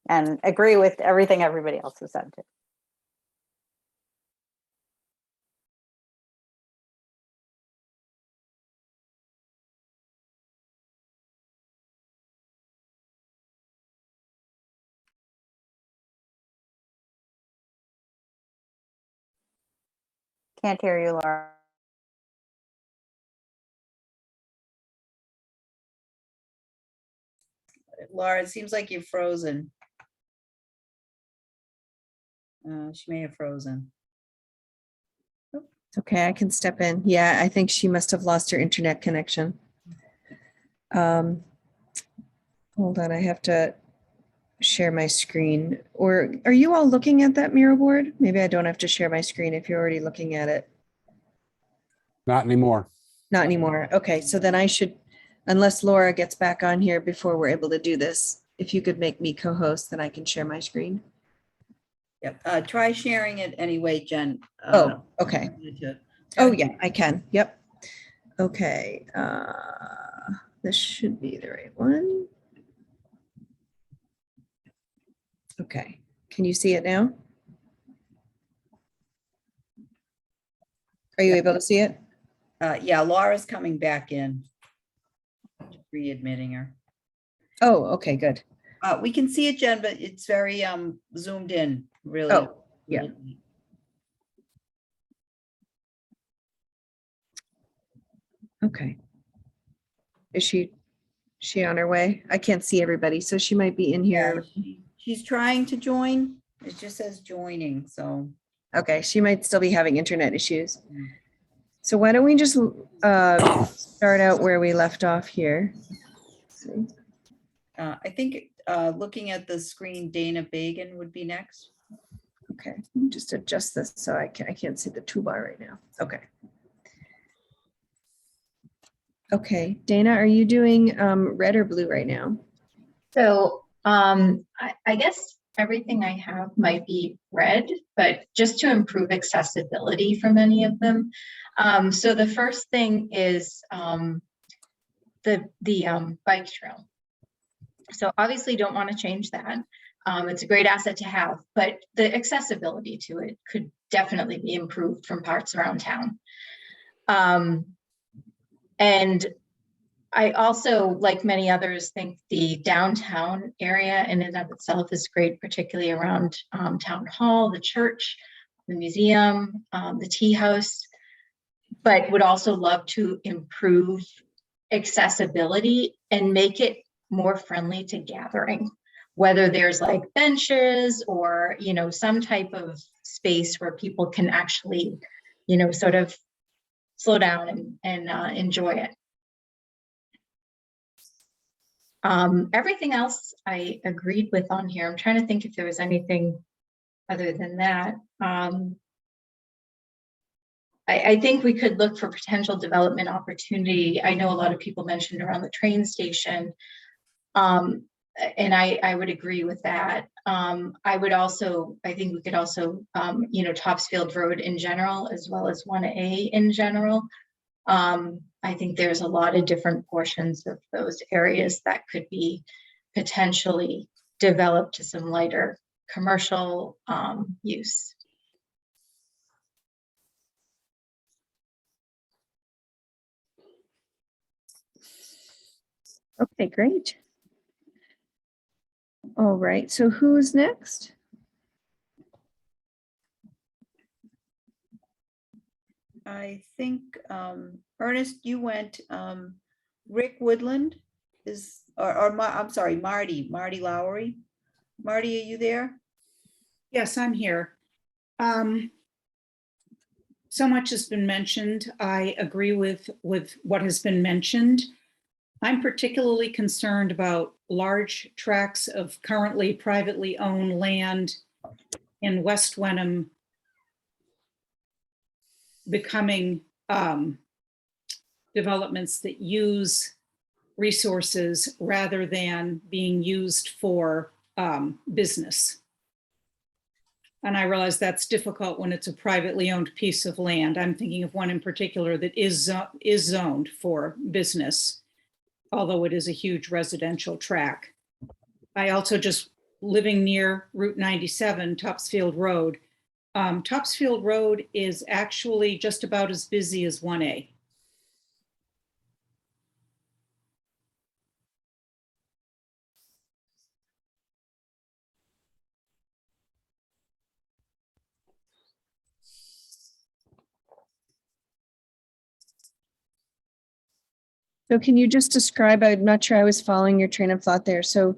And agree with everything everybody else has said too. Can't hear you, Laura. Laura, it seems like you're frozen. She may have frozen. Okay, I can step in. Yeah, I think she must have lost her internet connection. Hold on, I have to share my screen. Or are you all looking at that Miro board? Maybe I don't have to share my screen if you're already looking at it. Not anymore. Not anymore. Okay, so then I should, unless Laura gets back on here before we're able to do this, if you could make me co-host, then I can share my screen. Yep. Try sharing it anyway, Jen. Oh, okay. Oh, yeah, I can. Yep. Okay. This should be the right one. Okay. Can you see it now? Are you able to see it? Yeah, Laura's coming back in. Readmitting her. Oh, okay, good. We can see it, Jen, but it's very zoomed in, really. Oh, yeah. Okay. Is she on her way? I can't see everybody, so she might be in here. Yeah, she's trying to join. It just says joining, so. Okay, she might still be having internet issues. So why don't we just start out where we left off here? I think looking at the screen, Dana Bagan would be next. Okay, let me just adjust this so I can't see the toolbar right now. Okay. Okay, Dana, are you doing red or blue right now? So I guess everything I have might be red, but just to improve accessibility for many of them. So the first thing is the bike trail. So obviously don't want to change that. It's a great asset to have, but the accessibility to it could definitely be improved from parts around town. And I also, like many others, think the downtown area in and of itself is great, particularly around Town Hall, the church, the museum, the tea house, but would also love to improve accessibility and make it more friendly to gathering, whether there's like benches or, you know, some type of space where people can actually, you know, sort of slow down and enjoy it. Everything else I agreed with on here. I'm trying to think if there was anything other than that. I think we could look for potential development opportunity. I know a lot of people mentioned around the train station. And I would agree with that. I think we could also, you know, Topsfield Road in general, as well as 1A in general. I think there's a lot of different portions of those areas that could be potentially developed to some lighter commercial use. Okay, great. All right, so who's next? I think, Ernest, you went, Rick Woodland is, I'm sorry, Marty Lowry. Marty, are you there? Yes, I'm here. So much has been mentioned. I agree with what has been mentioned. I'm particularly concerned about large tracts of currently privately owned land in West Wenham becoming developments that use resources rather than being used for business. And I realize that's difficult when it's a privately owned piece of land. I'm thinking of one in particular that is zoned for business, although it is a huge residential tract. I also just living near Route 97, Topsfield Road. Topsfield Road is actually just about as busy as 1A. So can you just describe, I'm not sure I was following your train of thought there. So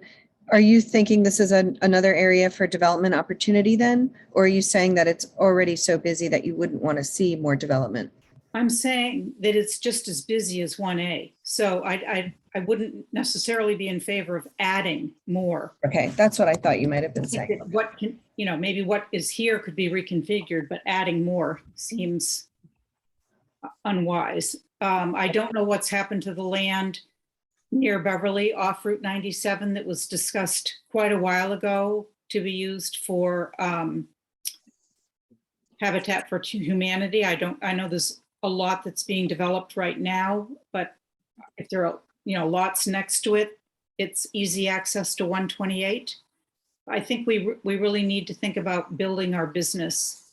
are you thinking this is another area for development opportunity then? Or are you saying that it's already so busy that you wouldn't want to see more development? I'm saying that it's just as busy as 1A. So I wouldn't necessarily be in favor of adding more. Okay, that's what I thought you might have been I think saying. that what can, maybe what is here could be reconfigured, but adding more seems unwise. I don't know what's happened to the land near Beverly off Route 97 that was discussed quite a while ago to be used for Habitat for Humanity. I know there's a lot that's being developed right now, but if there are, lots next to it, it's easy access to 128. I think we really need to think about building our business,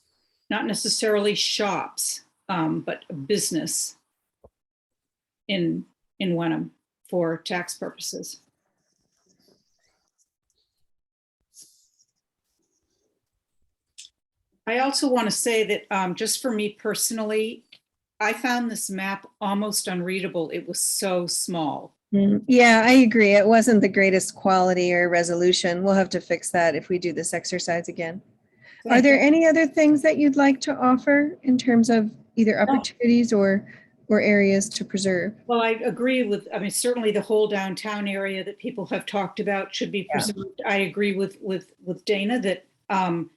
not necessarily shops, but a business in Wenham for tax purposes. I also want to say that just for me personally, I found this map almost unreadable. It was so small. Yeah, I agree. It wasn't the greatest quality or resolution. We'll have to fix that if we do this exercise again. Are there any other things that you'd like to offer in terms of either opportunities or areas to preserve? Well, I agree with, certainly the whole downtown area that people have talked about should be preserved. I agree with Dana that, I'm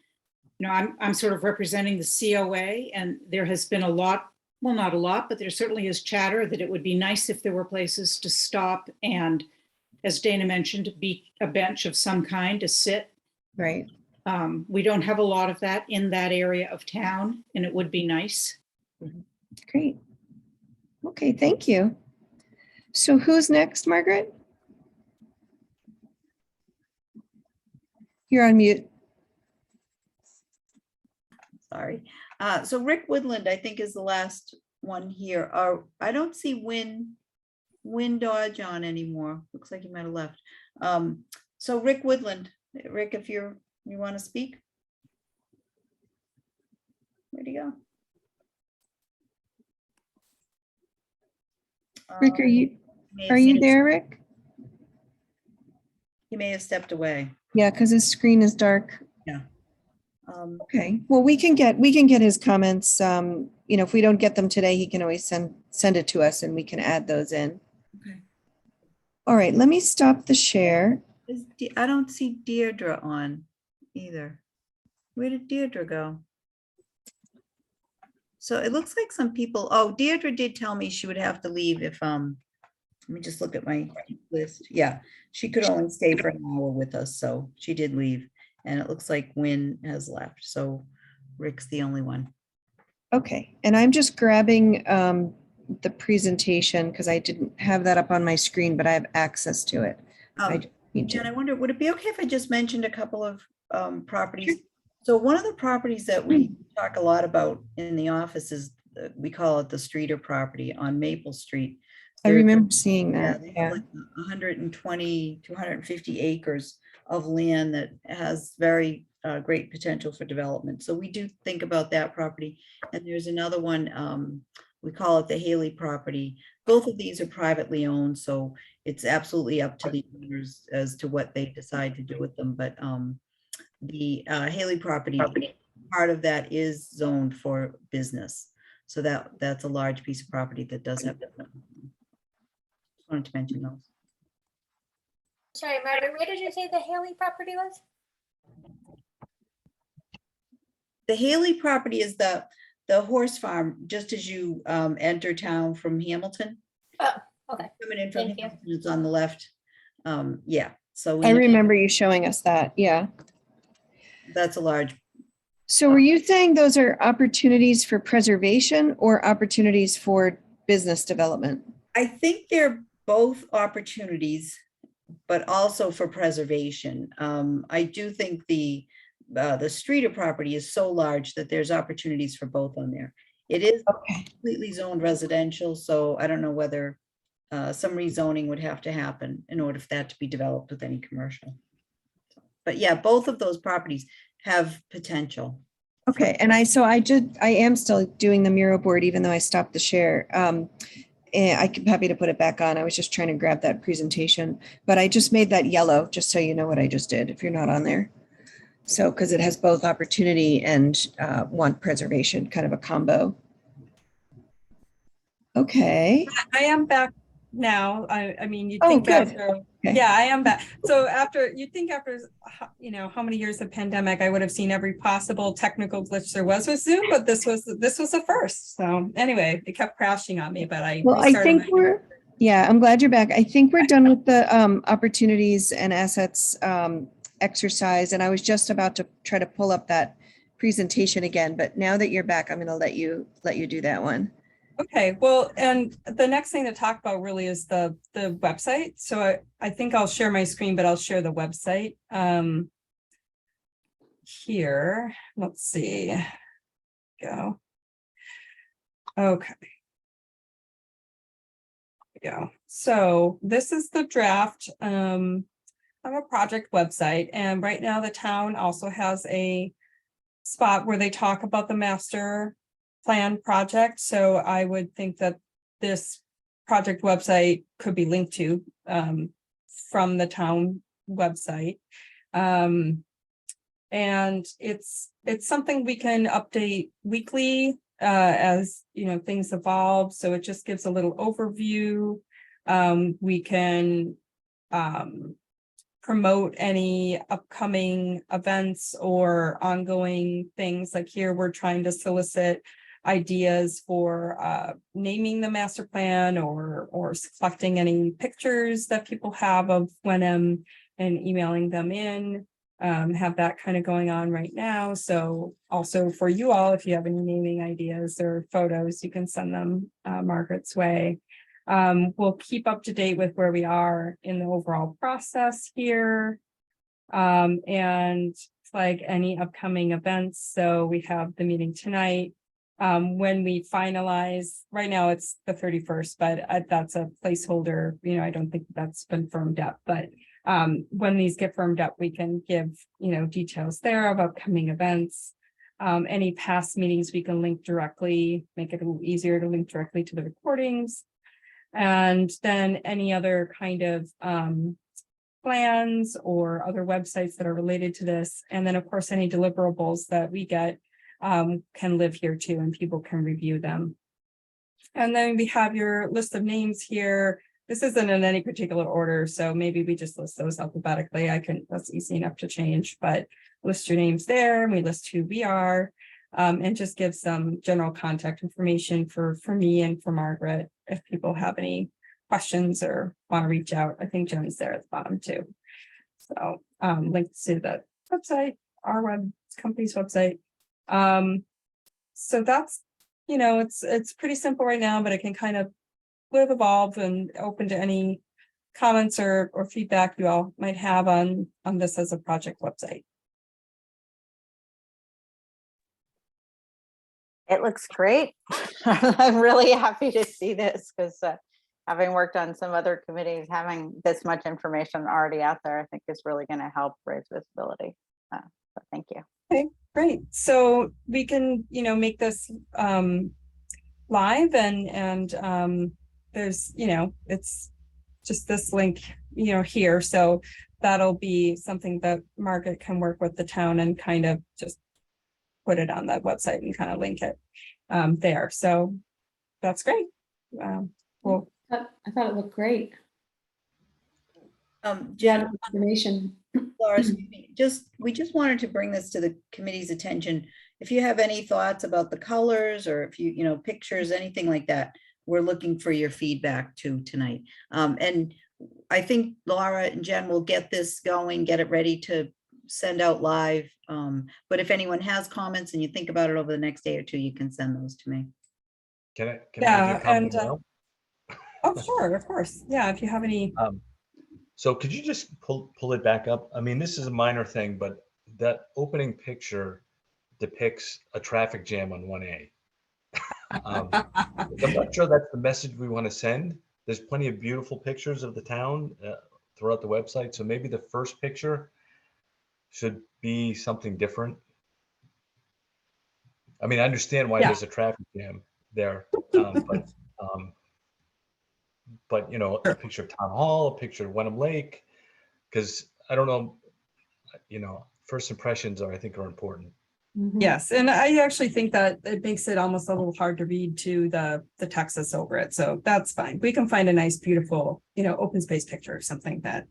sort of representing the COA, and there has been a lot, well, not a lot, but there certainly is chatter that it would be nice if there were places to stop and, as Dana mentioned, be a bench of some kind to sit. Right. We don't have a lot of that in that area of town, and it would be nice. Great. Okay, thank you. So who's next, Margaret? You're on mute. Sorry. So Rick Woodland, I think, is the last one here. I don't see Win Dodge on anymore. Looks like he might have left. So Rick Woodland, Rick, if you want to speak. Where'd he go? Rick, are you there, Rick? He may have stepped away. Yeah, because his screen is dark. Yeah. Okay, well, we can get his comments. If we don't get them today, he can always send it to us and we can add those in. Okay. All right, let me stop the share. I don't see Deirdre on either. Where did Deirdre go? So it looks like some people, Deirdre did tell me she would have to leave if, let me just look at my list. Yeah, she could only stay for an hour with us, so she did leave. And it looks like Win has left, so Rick's the only one. Okay, and I'm just grabbing the presentation because I didn't have that up on my screen, but I have access to it. I Um, just need Jen, I to. wonder, would it be okay if I just mentioned a couple of properties? So one of the properties that we talk a lot about in the office is, we call it the Streeter property on Maple Street. I There's- remember seeing Yeah, that. they have Yeah. like 120 to 150 acres of land that has very great potential for development. So we do think about that property. And there's another one, we call it the Haley property. Both of these are privately owned, so it's absolutely up to the owners as to what they decide to do with them. But the Haley property, part of that is zoned for business. So that's a large piece of property that does have. Wanted to mention those. Sorry, Margaret, where did you say the Haley property was? The Haley property is the horse farm, just as you enter town from Hamilton. Oh, okay. Coming in from Thank you. Hamilton, it's on the left. Yeah, so I remember you showing us that. Yeah. that's a large. So were you saying those are opportunities for preservation or opportunities for business development? I think they're both opportunities, but also for preservation. I do think the Streeter property is so large that there's opportunities for both on there. It is completely zoned residential, so I don't know whether some rezoning would have to happen in order for that to be developed with any commercial. But yeah, both of those properties have potential. Okay, and I am still doing the mural board even though I stopped the share. And I'm happy to put it back on. I was just trying to grab that presentation, but I just made that yellow, just so you know what I just did, if you're not on there. So, because it has both opportunity and want preservation, kind of a combo. Okay. I am back now. I mean, you Oh, think good. after, Okay. yeah, I am back. So after, you think after, how many years of pandemic, I would have seen every possible technical glitch there was with Zoom, but this was a first. So anyway, it kept crashing on me, but I Well, I restarted think I'm glad you're back. I think we're done with the opportunities and assets exercise. And I was just about to try to pull up that presentation again, but now that you're back, I'm going to let you do that one. Okay, well, and the next thing to talk about really is the website. So I think I'll share my screen, but I'll share the website. Here, let's see. Go. Okay. Go. So this is the draft of a project website. And right now the town also has a spot where they talk about the master plan project. So I would think that this project website could be linked to from the town website. And it's something we can update weekly as things evolve. So it just gives a little overview. We can promote any upcoming events or ongoing things. Like here, we're trying to solicit ideas for naming the master plan or collecting any pictures that people have of Wenham and emailing them in. Have that kind of going on right now. So also for you all, if you have any naming ideas or photos, you can send them Margaret's way. We'll keep up to date with where we are in the overall process here. And flag any upcoming events. So we have the meeting tonight. When we finalize, right now it's the 31st, but that's a placeholder. I don't think that's been firmed up, but when these get firmed up, we can give, details there of upcoming events. Any past meetings we can link directly, make it a little easier to link directly to the recordings. And then any other kind of plans or other websites that are related to this. And then of course, any deliverables that we get can live here too, and people can review them. And then we have your list of names here. This isn't in any particular order, so maybe we just list those alphabetically. That's easy enough to change, but list your names there, and we list who we are, and just give some general contact information for me and for Margaret if people have any questions or want to reach out. I think Jen's there at the bottom too. So links to the website, our company's website. So that's it's pretty simple right now, but it can kind of live, evolve, and open to any comments or feedback you all might have on this as a project website. It looks great. I'm really happy to see this because having worked on some other committees, having this much information already out there, I think is really going to help raise visibility. So thank you. Okay, great. So we can, make this live and there's, it's just this link, here. So that'll be something that Margaret can work with the town and kind of just put it on that website and kind of link it there. So that's great. Well, I thought it looked great. Jen, Information. Laura, excuse me, we just wanted to bring this to the committee's attention. If you have any thoughts about the colors or if you pictures, anything like that, we're looking for your feedback too tonight. And I think Laura and Jen will get this going, get it ready to send out live. But if anyone has comments and you think about it over the next day or two, you can send those to me. Can I yeah, make a comment and now? oh, sure, of course. Yeah, if you have any. So could you just pull it back up? I mean, this is a minor thing, but that opening picture depicts a traffic jam on 1A. I'm not sure that's the message we want to send. There's plenty of beautiful pictures of the town throughout the website. So maybe the first picture should be something different. I mean, I understand why there's a traffic jam there, but a picture of Town Hall, a picture of Wenham Lake, because I don't know, first impressions I think are important. Yes, and I actually think that it makes it almost a little hard to read to the text that's over it. So that's fine. We can find a nice, beautiful, open space picture or something that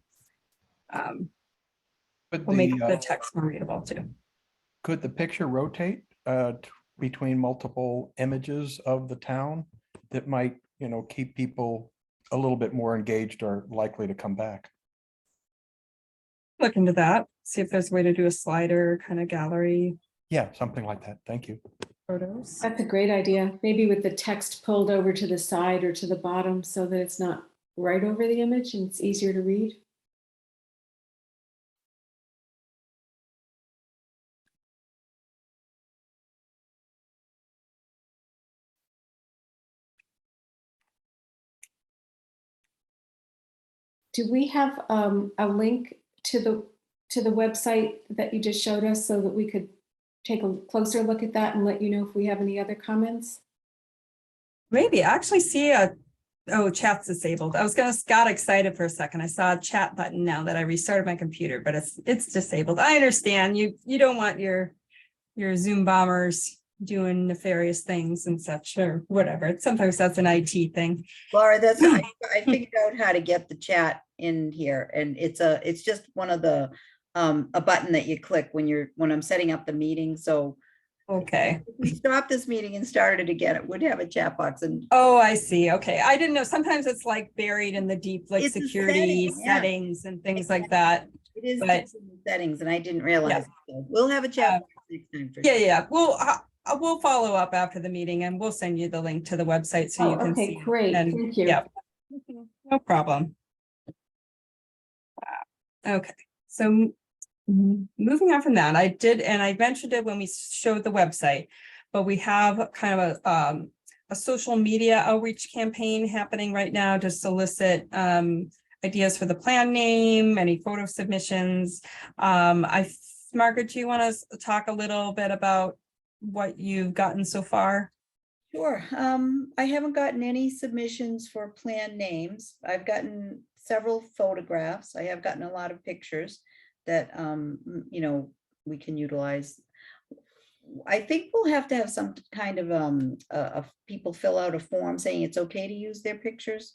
will make the text more readable too. Could the picture rotate between multiple images of the town that might, keep people a little bit more engaged or likely to come back? Look into that, see if there's a way to do a slider kind of gallery. Yeah, something like that. Thank you. Photos. That's a great idea. Maybe with the text pulled over to the side or to the bottom so that it's not right over the image and it's easier to read. Do we have a link to the website that you just showed us so that we could take a closer look at that and let you know if we have any other comments? Maybe I actually see chat's disabled. Got excited for a second. I saw a chat button now that I restarted my computer, but it's disabled. I understand you don't want your Zoom bombers doing nefarious things and such or whatever. Sometimes that's an IT thing. Laura, I figured out how to get the chat in here, and it's just one of the a button that you click when I'm setting up the meeting. So okay, if we stop this meeting and started again, it would have a chat box. And oh, I see. Okay, I didn't know. Sometimes it's like buried in the deep like it's a setting, setting, yeah. settings and things like that. It is But in the settings, and I didn't realize. So we'll have a chat box next time. For sure. yeah. We'll follow up after the meeting and we'll send you the link to the website so you can see. Okay, great. And, thank you. Yeah, no problem. Okay, so moving on from that, I mentioned it when we showed the website, but we have kind of a social media outreach campaign happening right now to solicit ideas for the plan name, any photo submissions. Margaret, do you want to talk a little bit about what you've gotten so far? Sure. I haven't gotten any submissions for plan names. I've gotten several photographs. I have gotten a lot of pictures that we can utilize. I think we'll have to have some kind of people fill out a form saying it's okay to use their pictures.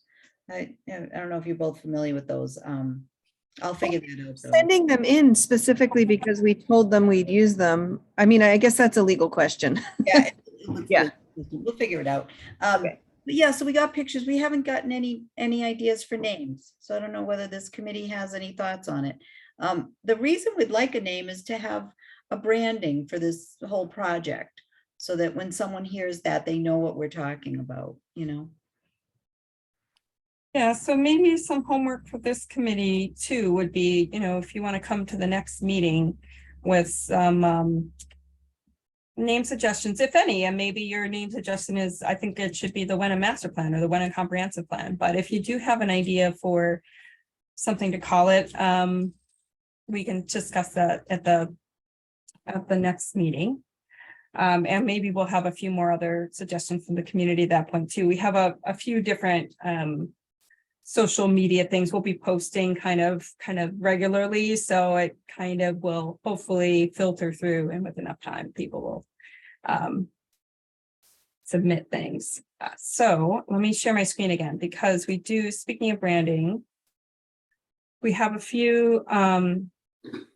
I don't know if you're both familiar with those. I'll figure that out. Sending them in specifically because we told them we'd use them. I mean, I guess that's a legal question. Yeah, Yeah. We'll figure it out. But yeah, so we got pictures. We haven't gotten any ideas for names. So I don't know whether this committee has any thoughts on it. The reason we'd like a name is to have a branding for this whole project. so that when someone hears that, they know what we're talking about, you know? Yeah, so maybe some homework for this committee too would be, you know, if you want to come to the next meeting with some name suggestions, if any, and maybe your name suggestion is, I think it should be the Wenham Master Plan or the Wenham Comprehensive Plan. But if you do have an idea for something to call it, we can discuss that at the next meeting. And maybe we'll have a few more other suggestions from the community at that point too. We have a few different social media things we'll be posting kind of regularly. So it kind of will hopefully filter through, and with enough time, people will submit things. So let me share my screen again, because we do, speaking of branding, we have a few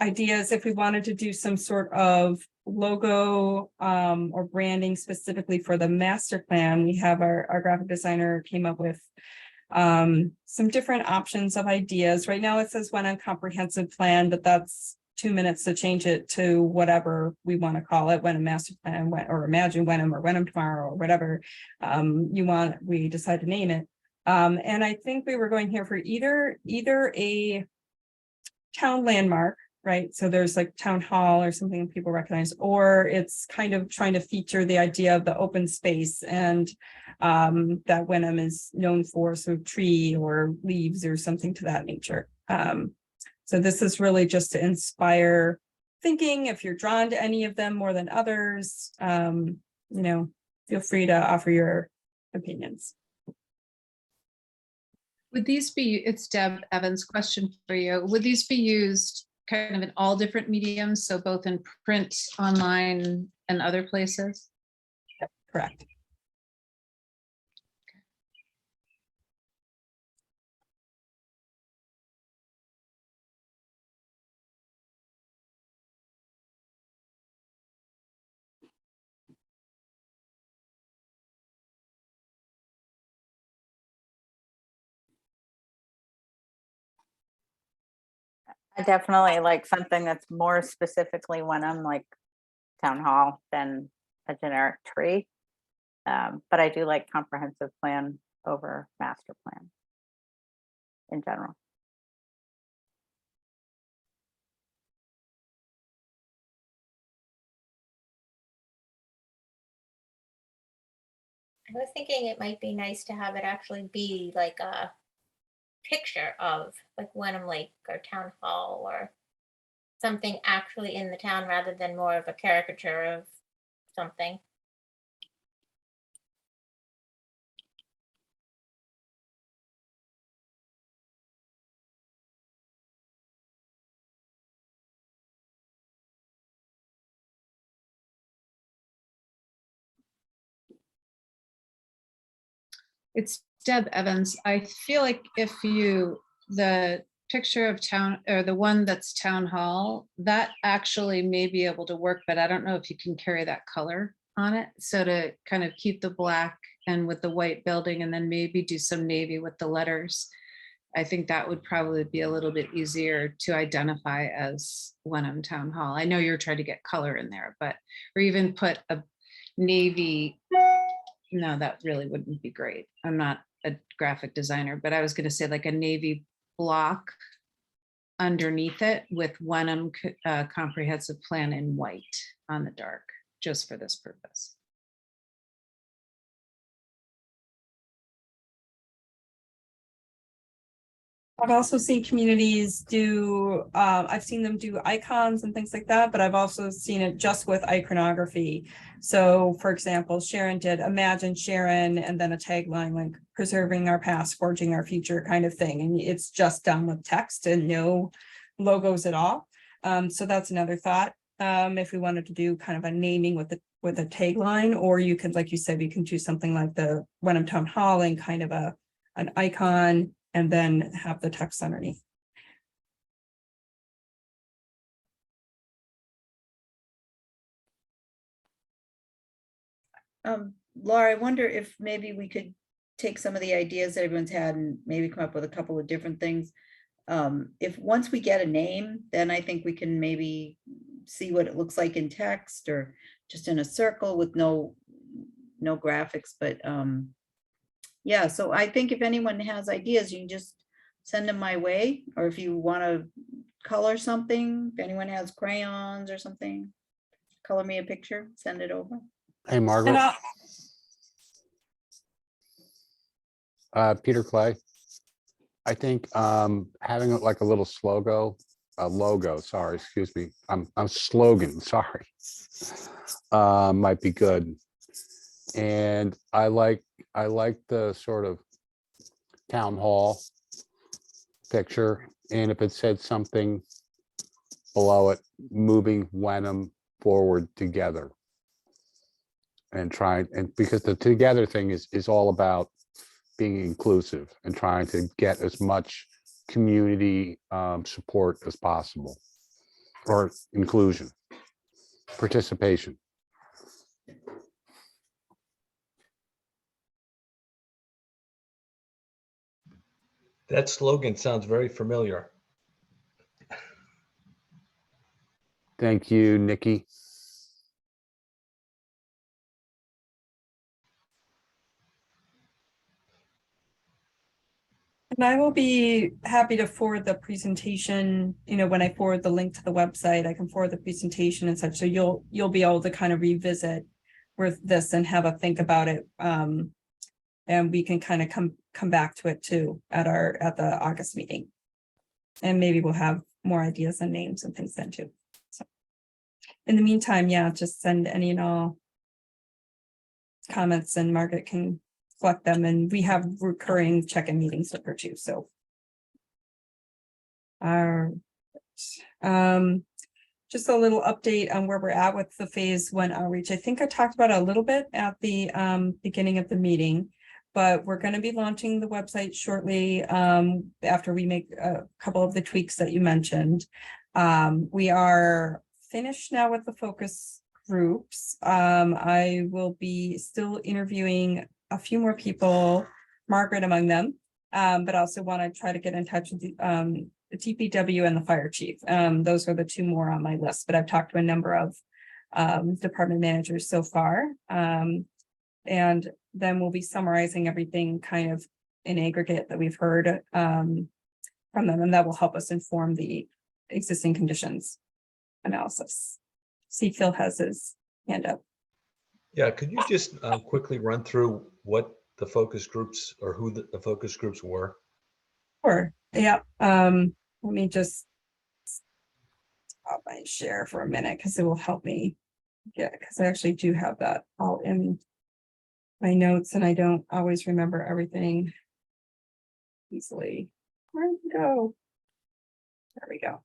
ideas if we wanted to do some sort of logo or branding specifically for the master plan. We have our graphic designer came up with some different options of ideas. Right now it says Wenham Comprehensive Plan, but that's 2 minutes to change it to whatever we want to call it, Wenham Master Plan, or Imagine Wenham, or Wenham Tomorrow, or whatever we decide to name it. And I think we were going here for either a town landmark, right? So there's like town hall or something people recognize, or it's kind of trying to feature the idea of the open space and that Wenham is known for, so tree or leaves or something to that nature. So this is really just to inspire thinking. If you're drawn to any of them more than others, you know, feel free to offer your opinions. Would these be, it's Deb Evans' question for you. Would these be used kind of in all different mediums? So both in print, online, and other places? Correct. I definitely like something that's more specifically Wenham, like town hall, than a generic tree. But I do like comprehensive plan over master plan in general. I was thinking it might be nice to have it actually be like a picture of like Wenham Lake or Town Hall or something actually in the town rather than more of a caricature of something. It's Deb Evans. I feel like if the picture of town, or the one that's town hall, that actually may be able to work, but I don't know if you can carry that color on it. So to kind of keep the black and with the white building, and then maybe do some navy with the letters. I think that would probably be a little bit easier to identify as Wenham Town Hall. I know you're trying to get color in there, but, or even put a navy. No, that really wouldn't be great. I'm not a graphic designer, but I was going to say like a navy block underneath it with Wenham Comprehensive Plan in white on the dark, just for this purpose. I've also seen communities do, I've seen them do icons and things like that, but I've also seen it just with iconography. So for example, Sharon did Imagine Sharon, and then a tagline like preserving our past, forging our future kind of thing. And it's just done with text and no logos at all. So that's another thought. If we wanted to do kind of a naming with a tagline, or you could, like you said, you can do something like the Wenham Town Hall and kind of an icon, and then have the text underneath. Laura, I wonder if maybe we could take some of the ideas that everyone's had and maybe come up with a couple of different things. If once we get a name, then I think we can maybe see what it looks like in text, or just in a circle with no graphics, but yeah, so I think if anyone has ideas, you can just send them my way, or if you want to color something, if anyone has crayons or something, color me a picture, send it over. Hey, And Margaret, Peter Clay. I think having like a little logo, sorry, excuse me. I'm slogan, sorry. Might be good. And I like the sort of town hall picture. And if it said something below it, moving Wenham forward together. And because the together thing is all about being inclusive and trying to get as much community support as possible, or inclusion, participation. That slogan sounds very familiar. Thank you, Nikki. And I will be happy to forward the presentation, when I forward the link to the website, I can forward the presentation and such. So you'll be able to kind of revisit with this and have a think about it. And we can kind of come back to it too at the August meeting. And maybe we'll have more ideas and names and things then too. So in the meantime, yeah, just send any and all comments and Margaret can collect them, and we have recurring check-in meetings with her too, so. Just a little update on where we're at with the phase 1 outreach. I think I talked about it a little bit at the beginning of the meeting, but we're going to be launching the website shortly after we make a couple of the tweaks that you mentioned. We are finished now with the focus groups. I will be still interviewing a few more people, Margaret among them, but also want to try to get in touch with the TPW and the fire chief. Those are the two more on my list, but I've talked to a number of department managers so far. And then we'll be summarizing everything kind of in aggregate that we've heard from them, and that will help us inform the existing conditions analysis. See, Phil has his hand up. Yeah, could you just quickly run through what the focus groups or who the focus groups were? Sure. Yeah. Let me just stop my share for a minute because it will help me. Yeah, because I actually do have that all in my notes and I don't always remember everything easily. Where did it go? There we go.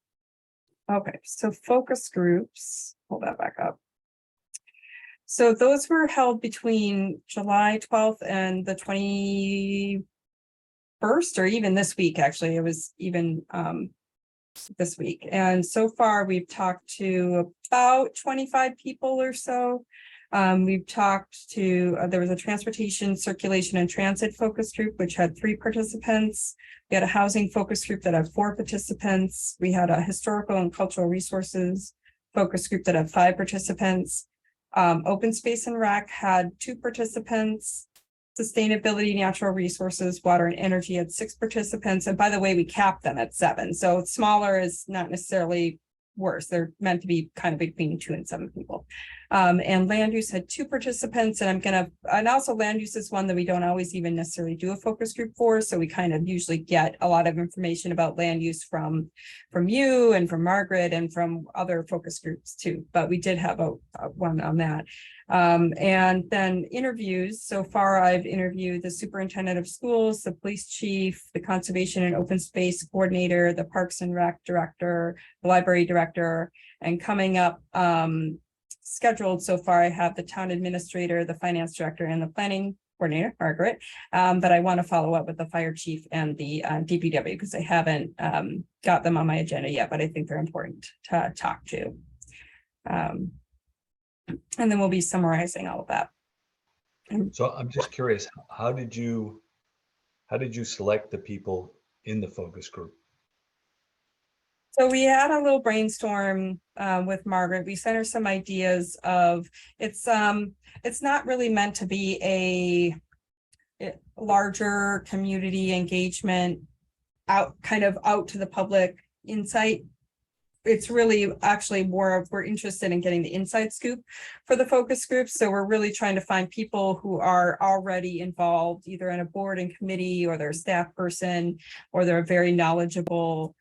Okay, so focus groups, pull that back up. So those were held between July 12th and the 21st, or even this week, actually. It was even this week. And so far we've talked to about 25 people or so. We've talked to, there was a transportation, circulation, and transit focus group, which had 3 participants. We had a housing focus group that had 4 participants. We had a historical and cultural resources focus group that had 5 participants. Open space and rec had 2 participants. Sustainability, natural resources, water and energy had 6 participants. And by the way, we capped them at 7. So smaller is not necessarily worse. They're meant to be kind of between 2 and 7 people. And land use had 2 participants, and also land use is one that we don't always even necessarily do a focus group for. So we kind of usually get a lot of information about land use from you and from Margaret and from other focus groups too. But we did have a one on that. And then interviews. So far, I've interviewed the superintendent of schools, the police chief, the conservation and open space coordinator, the parks and rec director, the library director, and coming up scheduled so far, I have the town administrator, the finance director, and the planning coordinator, Margaret. But I want to follow up with the fire chief and the DPW because I haven't got them on my agenda yet, but I think they're important to talk to. And then we'll be summarizing all of that. So I'm just curious, how did you select the people in the focus group? So we had a little brainstorm with Margaret. We sent her some ideas of, it's not really meant to be a larger community engagement out to the public insight. It's really actually more of, we're interested in getting the inside scoop for the focus groups. So we're really trying to find people who are already involved either in a board and committee, or they're a staff person, or they're a very knowledgeable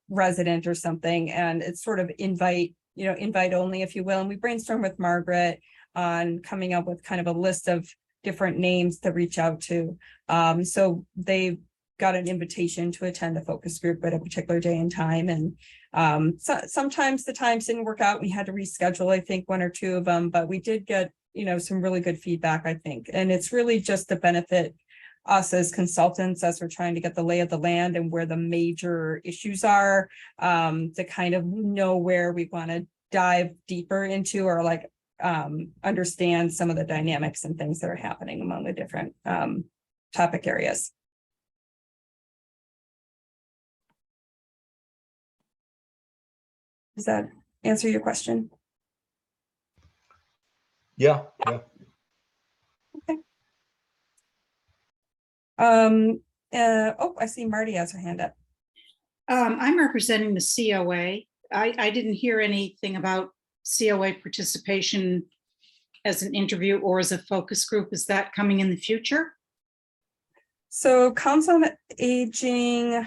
resident or something. And it's sort of invite only, if you will. And we brainstormed with Margaret on coming up with kind of a list of different names to reach out to. So they got an invitation to attend a focus group at a particular day and time. And sometimes the times didn't work out. We had to reschedule, I think, one or two of them, but we did get, some really good feedback, I think. And it's really just to benefit us as consultants as we're trying to get the lay of the land and where the major issues are, to kind of know where we want to dive deeper into, or like understand some of the dynamics and things that are happening among the different topic areas. Does that answer your question? Yeah. Okay. I see Marty has her hand up. I'm representing the COA. I didn't hear anything about COA participation as an interview or as a focus group. Is that coming in the future? So Council on Aging,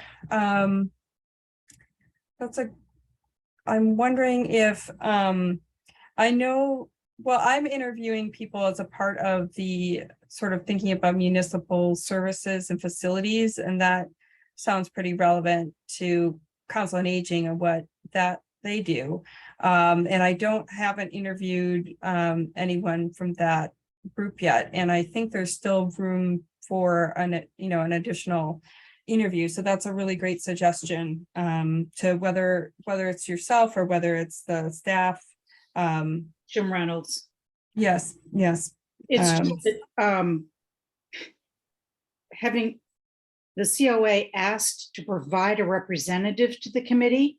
I'm wondering if, I know, well, I'm interviewing people as a part of the sort of thinking about municipal services and facilities, and that sounds pretty relevant to Council on Aging and what that they do. And I haven't interviewed anyone from that group yet, and I think there's still room for an additional interview. So that's a really great suggestion, to whether it's yourself or whether it's the staff. Jim Reynolds. Yes. It's just that, having the COA asked to provide a representative to the committee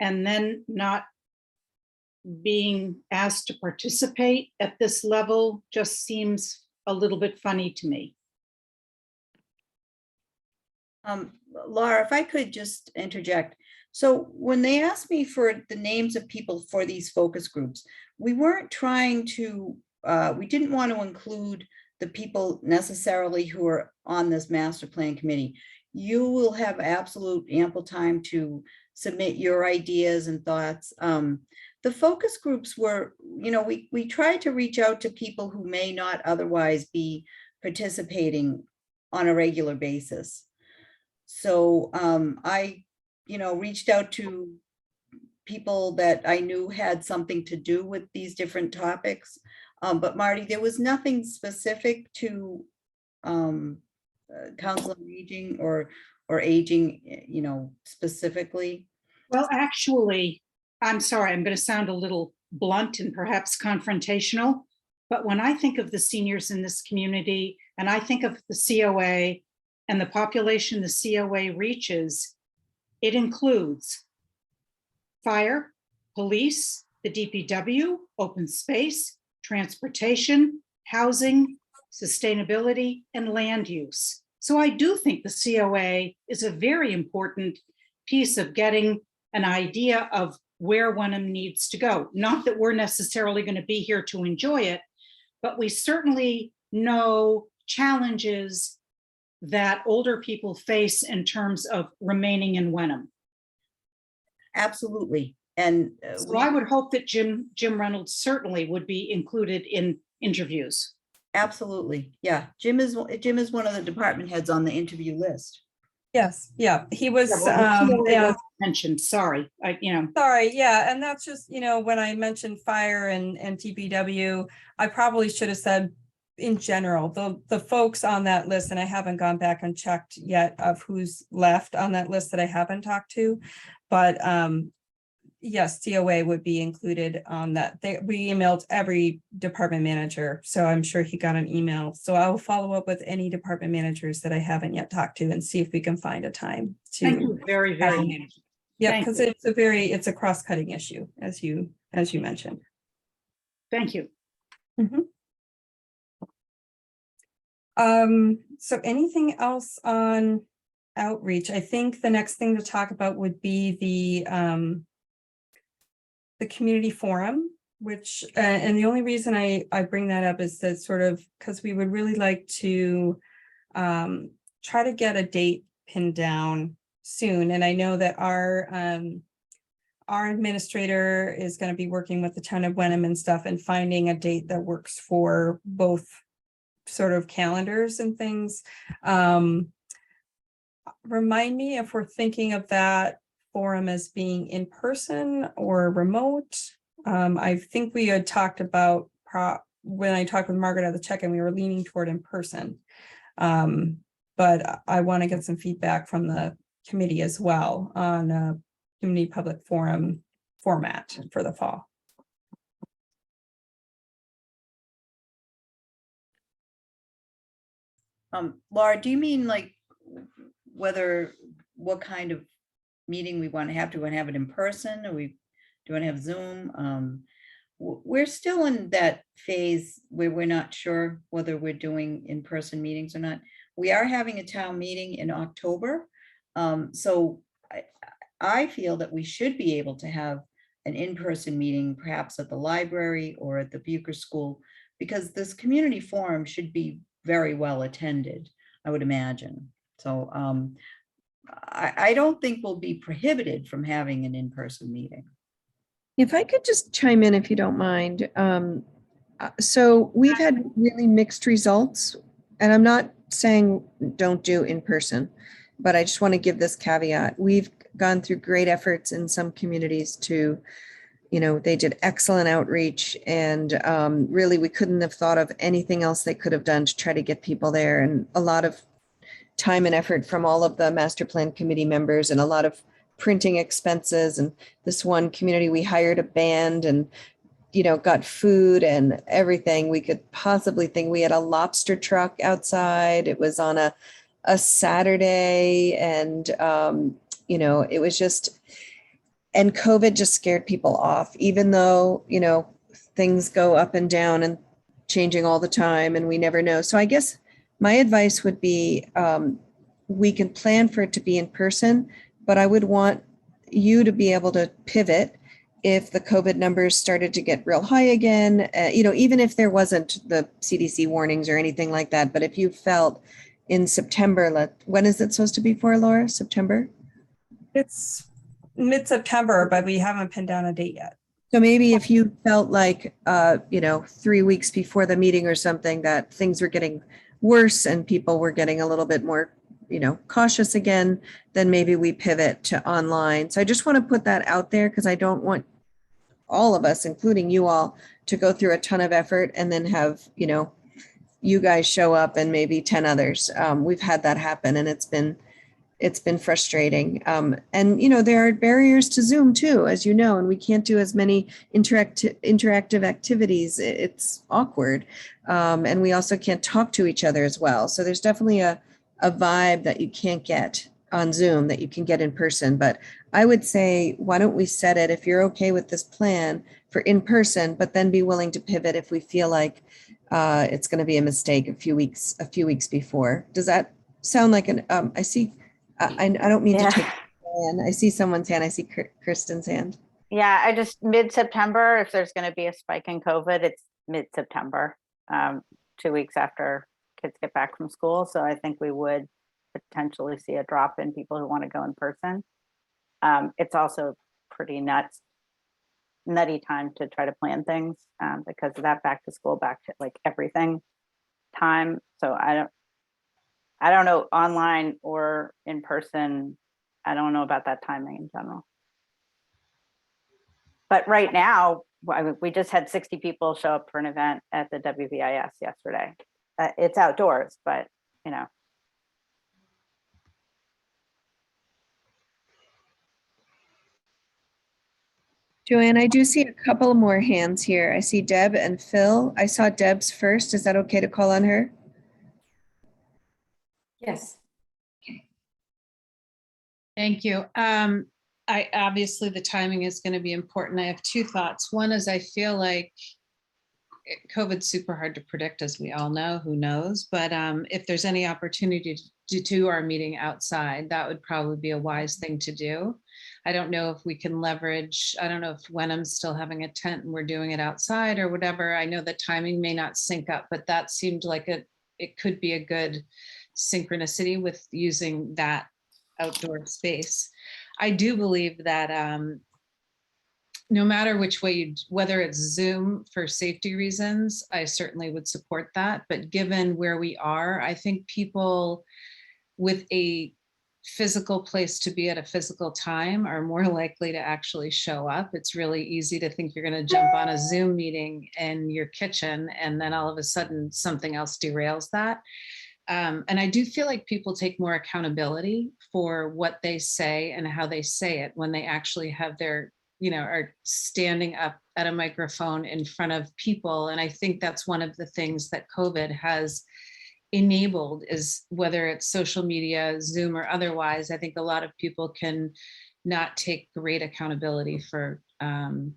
and then not being asked to participate at this level just seems a little bit funny to me. Laura, if I could just interject. So when they asked me for the names of people for these focus groups, we weren't trying to, we didn't want to include the people necessarily who are on this master plan committee. You will have absolute ample time to submit your ideas and thoughts. The focus groups were, we tried to reach out to people who may not otherwise be participating on a regular basis. So I, reached out to people that I knew had something to do with these different topics. But Marty, there was nothing specific to Council on Aging or aging, specifically. Well, actually, I'm sorry, I'm going to sound a little blunt and perhaps confrontational, but when I think of the seniors in this community and I think of the COA and the population the COA reaches, it includes fire, police, the DPW, open space, transportation, housing, sustainability, and land use. So I do think the COA is a very important piece of getting an idea of where Wenham needs to go. Not that we're necessarily going to be here to enjoy it, but we certainly know challenges that older people face in terms of remaining in Wenham. Absolutely. And so I would hope that Jim Reynolds certainly would be included in interviews. Absolutely. Yeah. Jim is one of the department heads on the interview list. Yes. Yeah. He was, mentioned. Sorry. Sorry. Yeah. And that's just, when I mentioned fire and TPW, I probably should have said in general, the folks on that list, and I haven't gone back and checked yet of who's left on that list that I haven't talked to, but yes, COA would be included on that. We emailed every department manager, so I'm sure he got an email. So I will follow up with any department managers that I haven't yet talked to and see if we can find a time to. Thank you very, very much. Yeah, Thank because you. it's a cross-cutting issue, as you mentioned. Thank you. So anything else on outreach? I think the next thing to talk about would be the community forum, which, and the only reason I bring that up is that sort of, because we would really like to try to get a date pinned down soon. And I know that our administrator is going to be working with the town of Wenham and stuff and finding a date that works for both sort of calendars and things. Remind me if we're thinking of that forum as being in person or remote. I think we had talked about when I talked with Margaret at the check-in, we were leaning toward in person. But I want to get some feedback from the committee as well on a community public forum format for the fall. Laura, do you mean like what kind of meeting we want to have? Do we want to have it in person, or do we want to have Zoom? We're still in that phase where we're not sure whether we're doing in-person meetings or not. We are having a town meeting in October. So I feel that we should be able to have an in-person meeting, perhaps at the library or at the Bucher School, because this community forum should be very well attended, I would imagine. So I don't think we'll be prohibited from having an in-person meeting. If I could just chime in, if you don't mind. So we've had really mixed results, and I'm not saying don't do in person, but I just want to give this caveat. We've gone through great efforts in some communities to, they did excellent outreach, and really we couldn't have thought of anything else they could have done to try to get people there, and a lot of time and effort from all of the master plan committee members, and a lot of printing expenses. And this one community, we hired a band and got food and everything we could possibly think. We had a lobster truck outside. It was on a Saturday, and it was just, and COVID just scared people off, even though things go up and down and changing all the time, and we never know. So I guess my advice would be, we can plan for it to be in person, but I would want you to be able to pivot if the COVID numbers started to get real high again, even if there wasn't the CDC warnings or anything like that. But if you felt in September, when is it supposed to be for, Laura? September? It's mid-September, but we haven't pinned down a date yet. So maybe if you felt like, 3 weeks before the meeting or something, that things were getting worse and people were getting a little bit more, cautious again, then maybe we pivot to online. So I just want to put that out there, because I don't want all of us, including you all, to go through a ton of effort and then have, you guys show up and maybe 10 others. We've had that happen, and it's been frustrating. And, there are barriers to Zoom too, as you know, and we can't do as many interactive activities. It's awkward. And we also can't talk to each other as well. So there's definitely a vibe that you can't get on Zoom that you can get in person. But I would say, why don't we set it, if you're okay with this plan, for in person, but then be willing to pivot if we feel like it's going to be a mistake a few weeks before. Does that sound like an, I don't mean to take hand. I see someone's hand. I see Kristen's hand. Yeah, I just mid-September, if there's going to be a spike in COVID, it's mid-September, 2 weeks after kids get back from school. So I think we would potentially see a drop in people who want to go in person. It's also pretty nutty time to try to plan things because of that back to school, back to like everything time. So I don't know, online or in person, I don't know about that timing in general. But right now, we just had 60 people show up for an event at the WVIS yesterday. It's outdoors, but Joanne, I do see a couple more hands here. I see Deb and Phil. I saw Deb's first. Is that okay to call on her? Yes. Thank you. I obviously the timing is going to be important. I have two thoughts. One is I feel like COVID's super hard to predict, as we all know, who knows, but if there's any opportunity to do our meeting outside, that would probably be a wise thing to do. I don't know if we can leverage, I don't know if Wenham's still having a tent and we're doing it outside or whatever. I know the timing may not sync up, but that seemed like it could be a good synchronicity with using that outdoor space. I do believe that no matter which way, whether it's Zoom for safety reasons, I certainly would support that. But given where we are, I think people with a physical place to be at a physical time are more likely to actually show up. It's really easy to think you're going to jump on a Zoom meeting in your kitchen and then all of a sudden something else derails that. And I do feel like people take more accountability for what they say and how they say it when they actually have their, are standing up at a microphone in front of people. And I think that's one of the things that COVID has enabled, is whether it's social media, Zoom or otherwise. I think a lot of people can not take great accountability for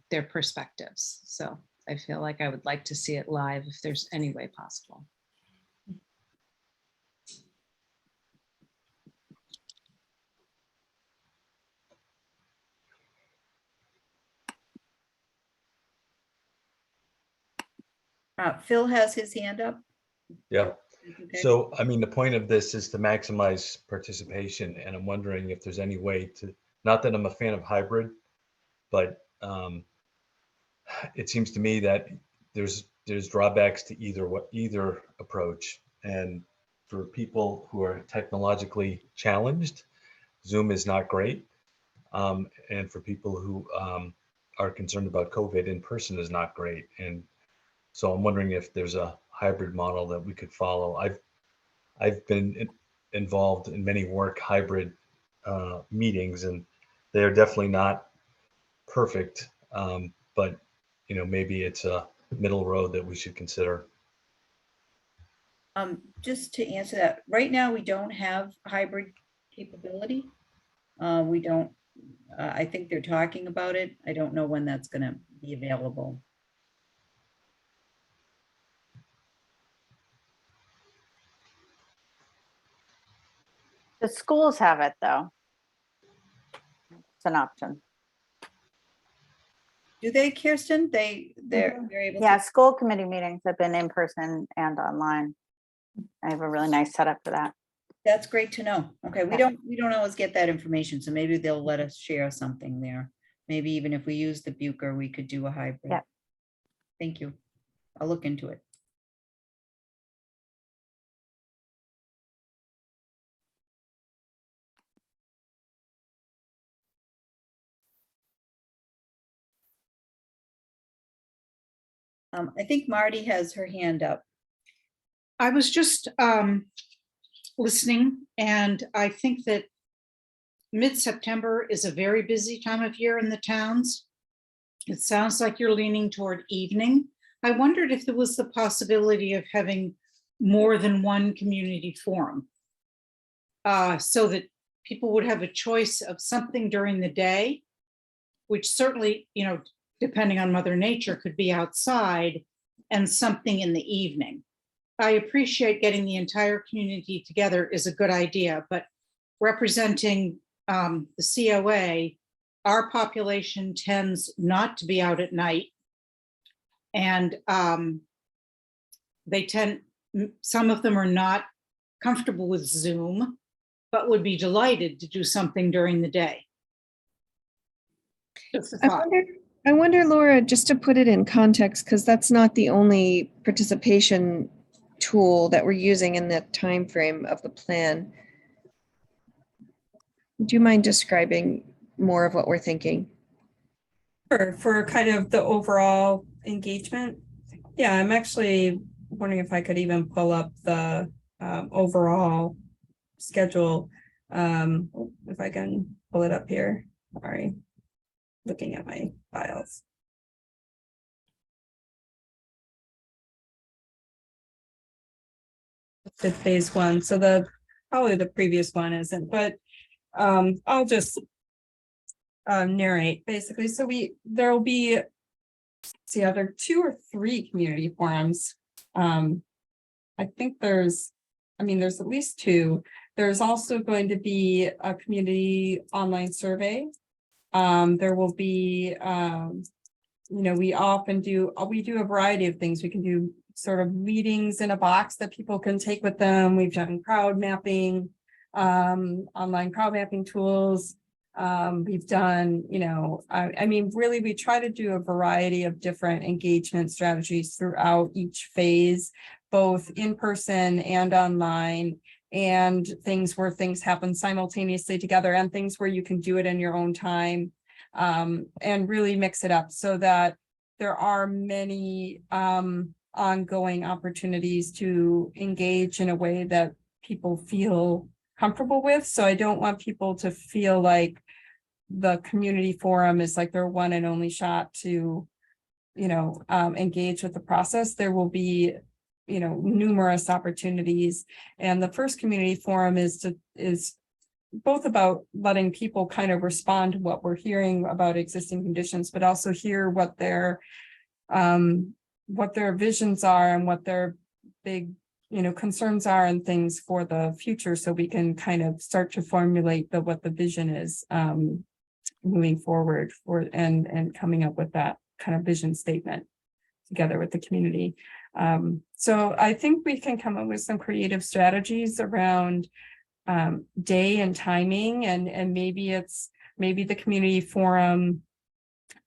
their perspectives. So I feel like I would like to see it live if there's any way possible. Phil has his hand up. Yeah. Okay. So, I mean, the point of this is to maximize participation, and I'm wondering if there's any way to, not that I'm a fan of hybrid, but it seems to me that there's drawbacks to either approach. And for people who are technologically challenged, Zoom is not great. And for people who are concerned about COVID, in person is not great. And so I'm wondering if there's a hybrid model that we could follow. I've been involved in many work hybrid meetings, and they're definitely not perfect. But maybe it's a middle road that we should consider. Just to answer that, right now we don't have hybrid capability. We don't. I think they're talking about it. I don't know when that's going to be available. The schools have it though. It's an option. Do they, Kirsten? They're able Yeah, to. school committee meetings have been in person and online. I have a really nice setup for that. That's great to know. Okay, we don't always get that information, so maybe they'll let us share something there. Maybe even if we use the Bucher, we could do a hybrid. Yeah. Thank you. I'll look into it. I think Marty has her hand up. I was just listening, and I think that mid-September is a very busy time of year in the towns. It sounds like you're leaning toward evening. I wondered if there was the possibility of having more than one community forum, so that people would have a choice of something during the day, which certainly, depending on Mother Nature, could be outside, and something in the evening. I appreciate getting the entire community together is a good idea, but representing the COA, our population tends not to be out at night. And some of them are not comfortable with Zoom, but would be delighted to do something during the day. Just a thought. I wonder, Laura, just to put it in context, because that's not the only participation tool that we're using in the time frame of the plan. Do you mind describing more of what we're thinking? For kind of the overall engagement? Yeah, I'm actually wondering if I could even pull up the overall schedule. If I can pull it up here. Sorry, looking at my files. Did phase one, so probably the previous one isn't, but I'll just narrate basically. So there will be, see, either 2 or 3 community forums. I think there's at least 2. There's also going to be a community online survey. There will be, we do a variety of things. We can do sort of meetings in a box that people can take with them. We've done crowd mapping, online crowd mapping tools. We've done, really, we try to do a variety of different engagement strategies throughout each phase, both in person and online, and things where things happen simultaneously together and things where you can do it in your own time, and really mix it up so that there are many ongoing opportunities to engage in a way that people feel comfortable with. So I don't want people to feel like the community forum is like their one and only shot to, engage with the process. There will be, numerous opportunities. And the first community forum is both about letting people kind of respond to what we're hearing about existing conditions, but also hear what their visions are and what their big concerns are and things for the future, so we can kind of start to formulate what the vision is moving forward and coming up with that kind of vision statement together with the community. So I think we can come up with some creative strategies around day and timing, and maybe the community forum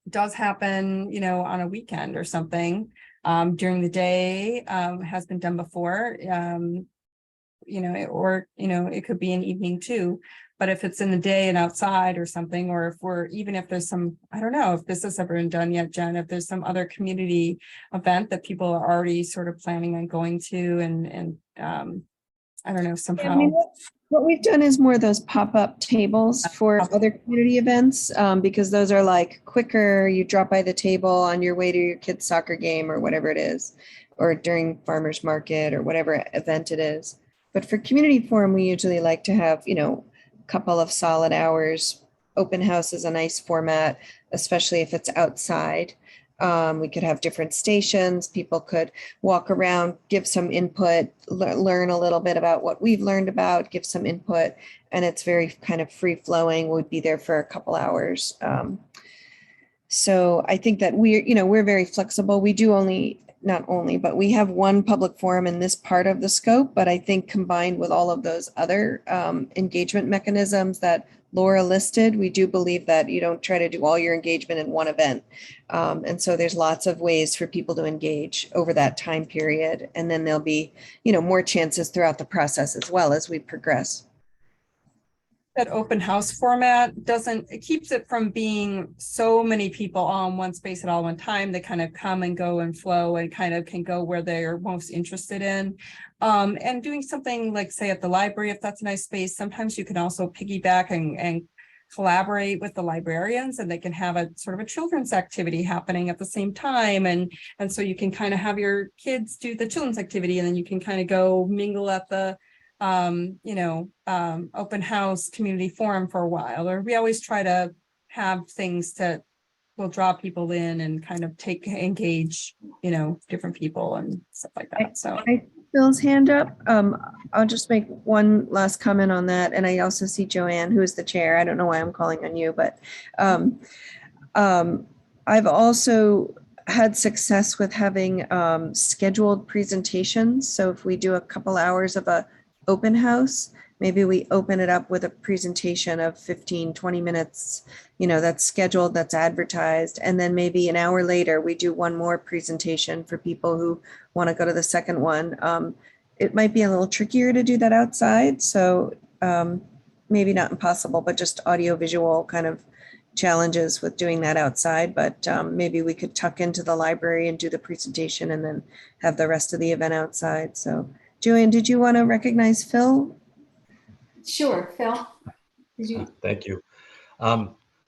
does happen, on a weekend or something. During the day, has been done before, it could be an evening too. But if it's in the day and outside or something, or if there's some, I don't know if this has ever been done yet, Jen, if there's some other community event that people are already sort of planning on going to, and I don't know, somehow. What we've done is more of those pop-up tables for other community events, because those are like quicker. You drop by the table on your way to your kid's soccer game or whatever it is, or during farmer's market or whatever event it is. But for community forum, we usually like to have, a couple of solid hours. Open house is a nice format, especially if it's outside. We could have different stations. People could walk around, give some input, learn a little bit about what we've learned about, give some input, and it's very kind of free flowing. We'd be there for a couple hours. So I think that we're very flexible. We do but we have one public forum in this part of the scope, but I think combined with all of those other engagement mechanisms that Laura listed, we do believe that you don't try to do all your engagement in one event. And so there's lots of ways for people to engage over that time period. And then there'll be, more chances throughout the process as well as we progress. That open house format it keeps it from being so many people all in one space at all one time. They kind of come and go and flow and kind of can go where they're most interested in. And doing something like, say, at the library, if that's a nice space, sometimes you can also piggyback and collaborate with the librarians, and they can have a sort of a children's activity happening at the same time. And so you can kind of have your kids do the children's activity, and then you can kind of go mingle at the open house community forum for a while. Or we always try to have things that will draw people in and kind of engage, different people and stuff like that. So Phil's hand up. I'll just make one last comment on that. And I also see Joanne, who is the chair. I don't know why I'm calling on you, but I've also had success with having scheduled presentations. So if we do a couple hours of a open house, maybe we open it up with a presentation of 15-20 minutes, that's scheduled, that's advertised, and then maybe an hour later we do one more presentation for people who want to go to the second one. It might be a little trickier to do that outside, so maybe not impossible, but just audio-visual kind of challenges with doing that outside. But maybe we could tuck into the library and do the presentation and then have the rest of the event outside. So Joanne, did you want to recognize Phil? Sure, Phil. Did you? Thank you.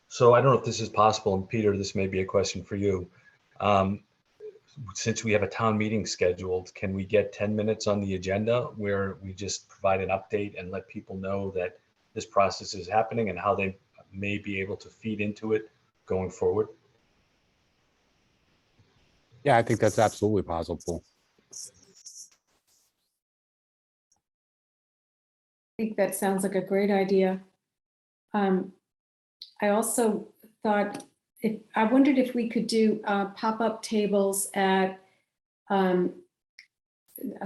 So I don't know if this is possible, and Peter, this may be a question for you. Since we have a town meeting scheduled, can we get 10 minutes on the agenda where we just provide an update and let people know that this process is happening and how they may be able to feed into it going forward? Yeah, I think that's absolutely possible. I think that sounds like a great idea. I also thought, I wondered if we could do pop-up tables at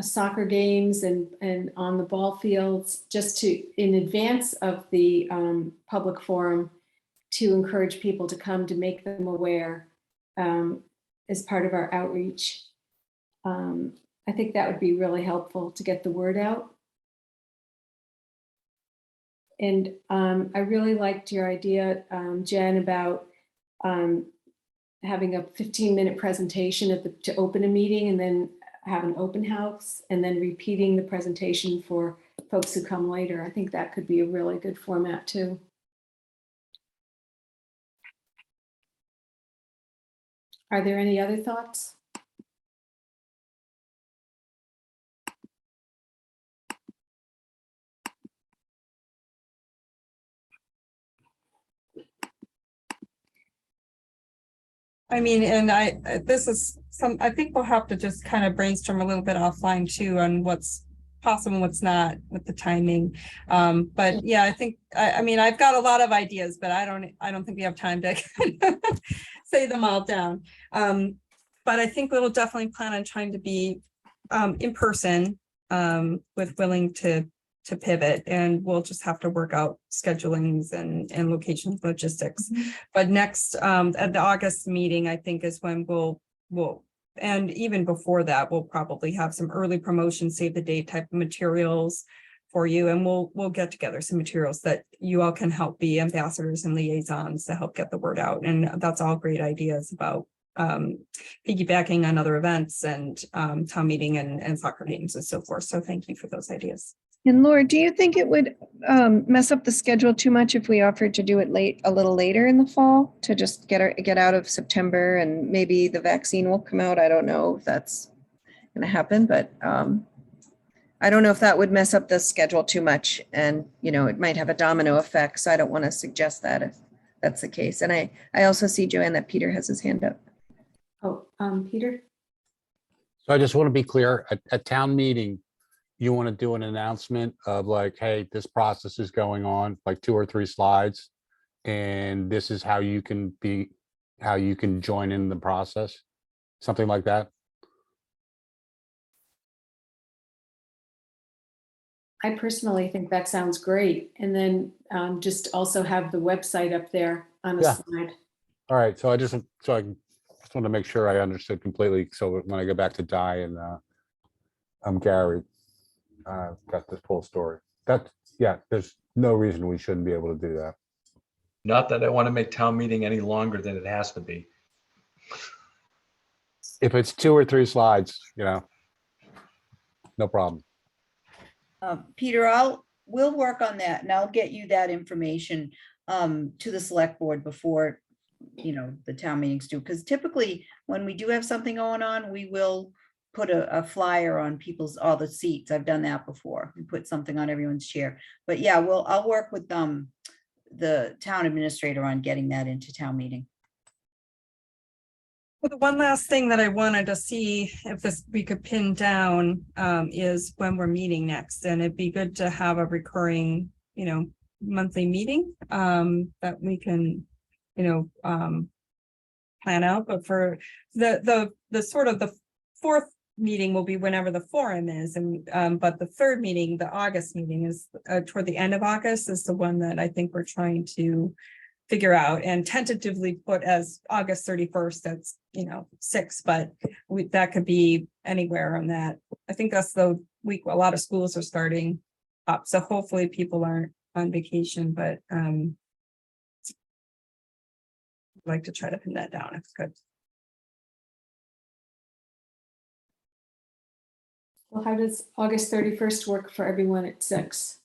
soccer games and on the ball fields, just to, in advance of the public forum, to encourage people to come, to make them aware as part of our outreach. I think that would be really helpful to get the word out. And I really liked your idea, Jen, about having a 15-minute presentation to open a meeting, and then have an open house, and then repeating the presentation for folks who come later. I think that could be a really good format too. Are there any other thoughts? I mean, and this is I think we'll have to just kind of brainstorm a little bit offline too on what's possible and what's not with the timing. But yeah, I think, I mean, I've got a lot of ideas, but I don't think we have time to say them all down. But I think we will definitely plan on trying to be in person, with willing to pivot, and we'll just have to work out schedulings and locations, logistics. But next, at the August meeting, I think is when we'll, and even before that, we'll probably have some early promotion, save the date type of materials for you. And we'll get together some materials that you all can help be ambassadors and liaisons to help get the word out. And that's all great ideas about piggybacking on other events and town meeting and soccer games and so forth. So thank you for those ideas. And Laura, do you think it would mess up the schedule too much if we offered to do it a little later in the fall, to just get out of September, and maybe the vaccine will come out? I don't know if that's going to happen, but I don't know if that would mess up the schedule too much, and it might have a domino effect. So I don't want to suggest that if that's the case. And I also see, Joanne, that Peter has his hand up. Oh, Peter? So I just want to be clear, at town meeting, you want to do an announcement of like, hey, this process is going on, like 2 or 3 slides, and this is how you can join in the process, something like that. I personally think that sounds great. And then just also have the website up there on a slide. All right, so I just want to make sure I understood completely. So when I go back to Di and Gary, got this full story. There's no reason we shouldn't be able to do that. Not that I want to make town meeting any longer than it has to be. If it's 2 or 3 slides, no problem. Peter, we'll work on that, and I'll get you that information to the select board before the town meetings do, because typically when we do have something going on, we will put a flyer on all the seats. I've done that before. We put something on everyone's chair. But yeah, I'll work with the town administrator on getting that into town meeting. Well, the one last thing that I wanted to see if we could pin down is when we're meeting next. And it'd be good to have a recurring, monthly meeting that we can, plan out. But for the sort of the 4th meeting will be whenever the forum is, and but the 3rd meeting, the August meeting, is toward the end of August, is the one that I think we're trying to figure out and tentatively put as August 31st. That's 6, but that could be anywhere on that. I think that's the week a lot of schools are starting up, so hopefully people aren't on vacation, but I'd like to try to pin that down if it's good. Well, how does August 31st work for everyone at 6?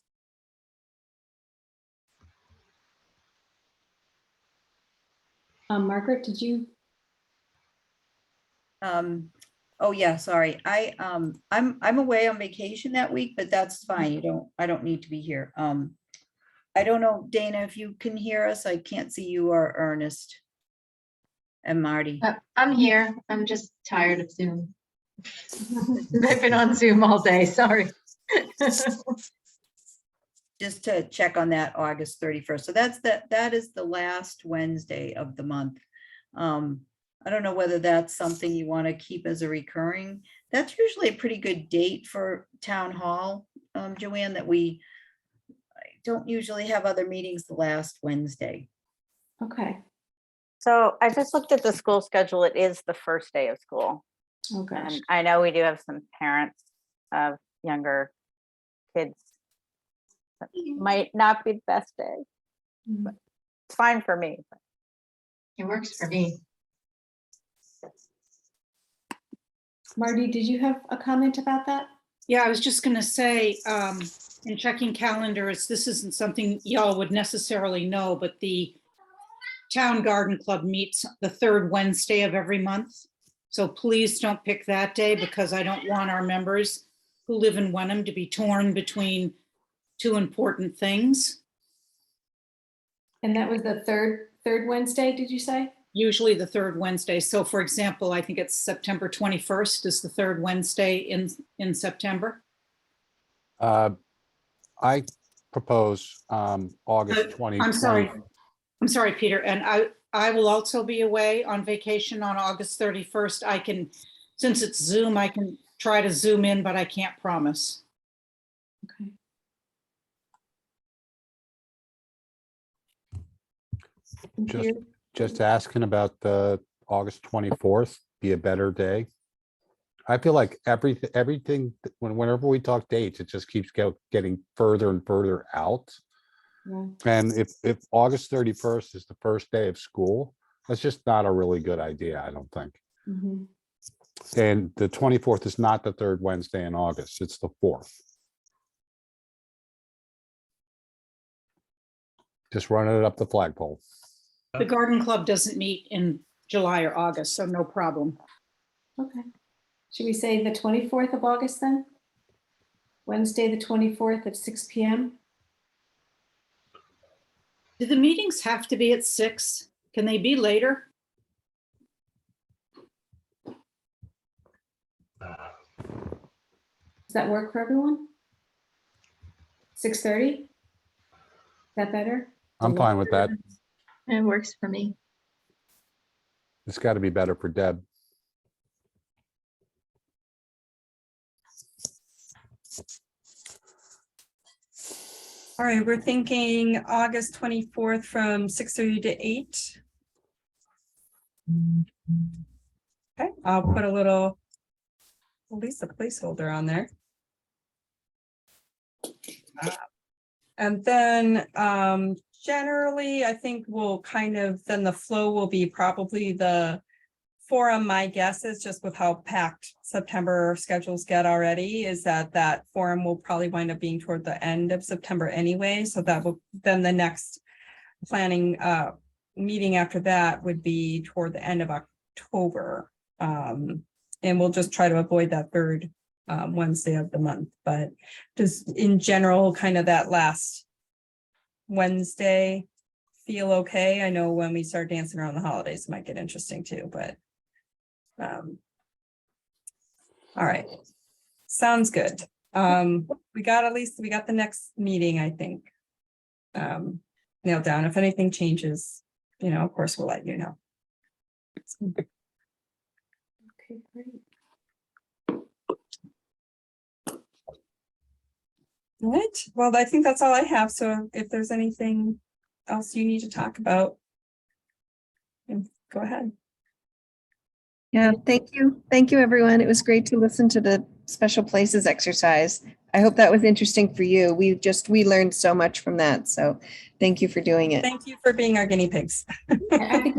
Margaret, did you? Oh yeah, sorry. I'm away on vacation that week, but that's fine. I don't need to be here. I don't know, Dana, if you can hear us. I can't see you or Ernest and Marty. I'm here. I'm just tired of Zoom. I've been on Zoom all day, sorry. Just to check on that, August 31st. So that is the last Wednesday of the month. I don't know whether that's something you want to keep as a recurring. That's usually a pretty good date for town hall, Joanne, that we don't usually have other meetings the last Wednesday. Okay. So I just looked at the school schedule. It is the first day of school. Oh, gosh. And I know we do have some parents of younger kids. That might not be the best day. Mm. It's fine for me. It works for me. Marty, did you have a comment about that? Yeah, I was just gonna say, in checking calendars, this isn't something y'all would necessarily know, but the Town Garden Club meets the third Wednesday of every month. So please don't pick that day because I don't want our members who live in Wenham to be torn between two important things. And that was the third Wednesday, did you say? Usually the third Wednesday. So for example, I think it's September 21st is the third Wednesday in September. I propose August 20. I'm sorry, Peter. And I will also be away on vacation on August 31st. I can, since it's Zoom, I can try to zoom in, but I can't promise. Okay. Just asking about the August 24th, be a better day. I feel like everything, whenever we talk dates, it just keeps getting further and further out. Yeah. And if August 31st is the first day of school, that's just not a really good idea, I don't think. Mhm. And the 24th is not the third Wednesday in August, it's the 4th. Just running it up the flagpole. The Garden Club doesn't meet in July or August, so no problem. Okay. Should we say the 24th of August then? Wednesday, the 24th at 6 p.m.? Do the meetings have to be at 6? Can they be later? Does that work for everyone? 6:30? Is that better? I'm fine with that. It works for me. It's got to be better for Deb. All right, we're thinking August 24th from 6:30 to 8. Okay, I'll put a little, at least a placeholder on there. And then generally, I think we'll kind of, then the flow will be probably the forum. My guess is, just with how packed September schedules get already, is that forum will probably wind up being toward the end of September anyway. So that will, then the next planning meeting after that would be toward the end of October. And we'll just try to avoid that third Wednesday of the month, but just in general, kind of that last Wednesday feel okay. I know when we start dancing around the holidays, it might get interesting too, but all right, sounds good. We got the next meeting, I think, nailed down. If anything changes, of course, we'll let you know. Okay, great. All right, well, I think that's all I have. So if there's anything else you need to talk about, go ahead. Yeah, thank you. Thank you, everyone. It was great to listen to the special places exercise. I hope that was interesting for you. We learned so much from that. So thank you for doing it. Thank you for being our guinea pigs. I think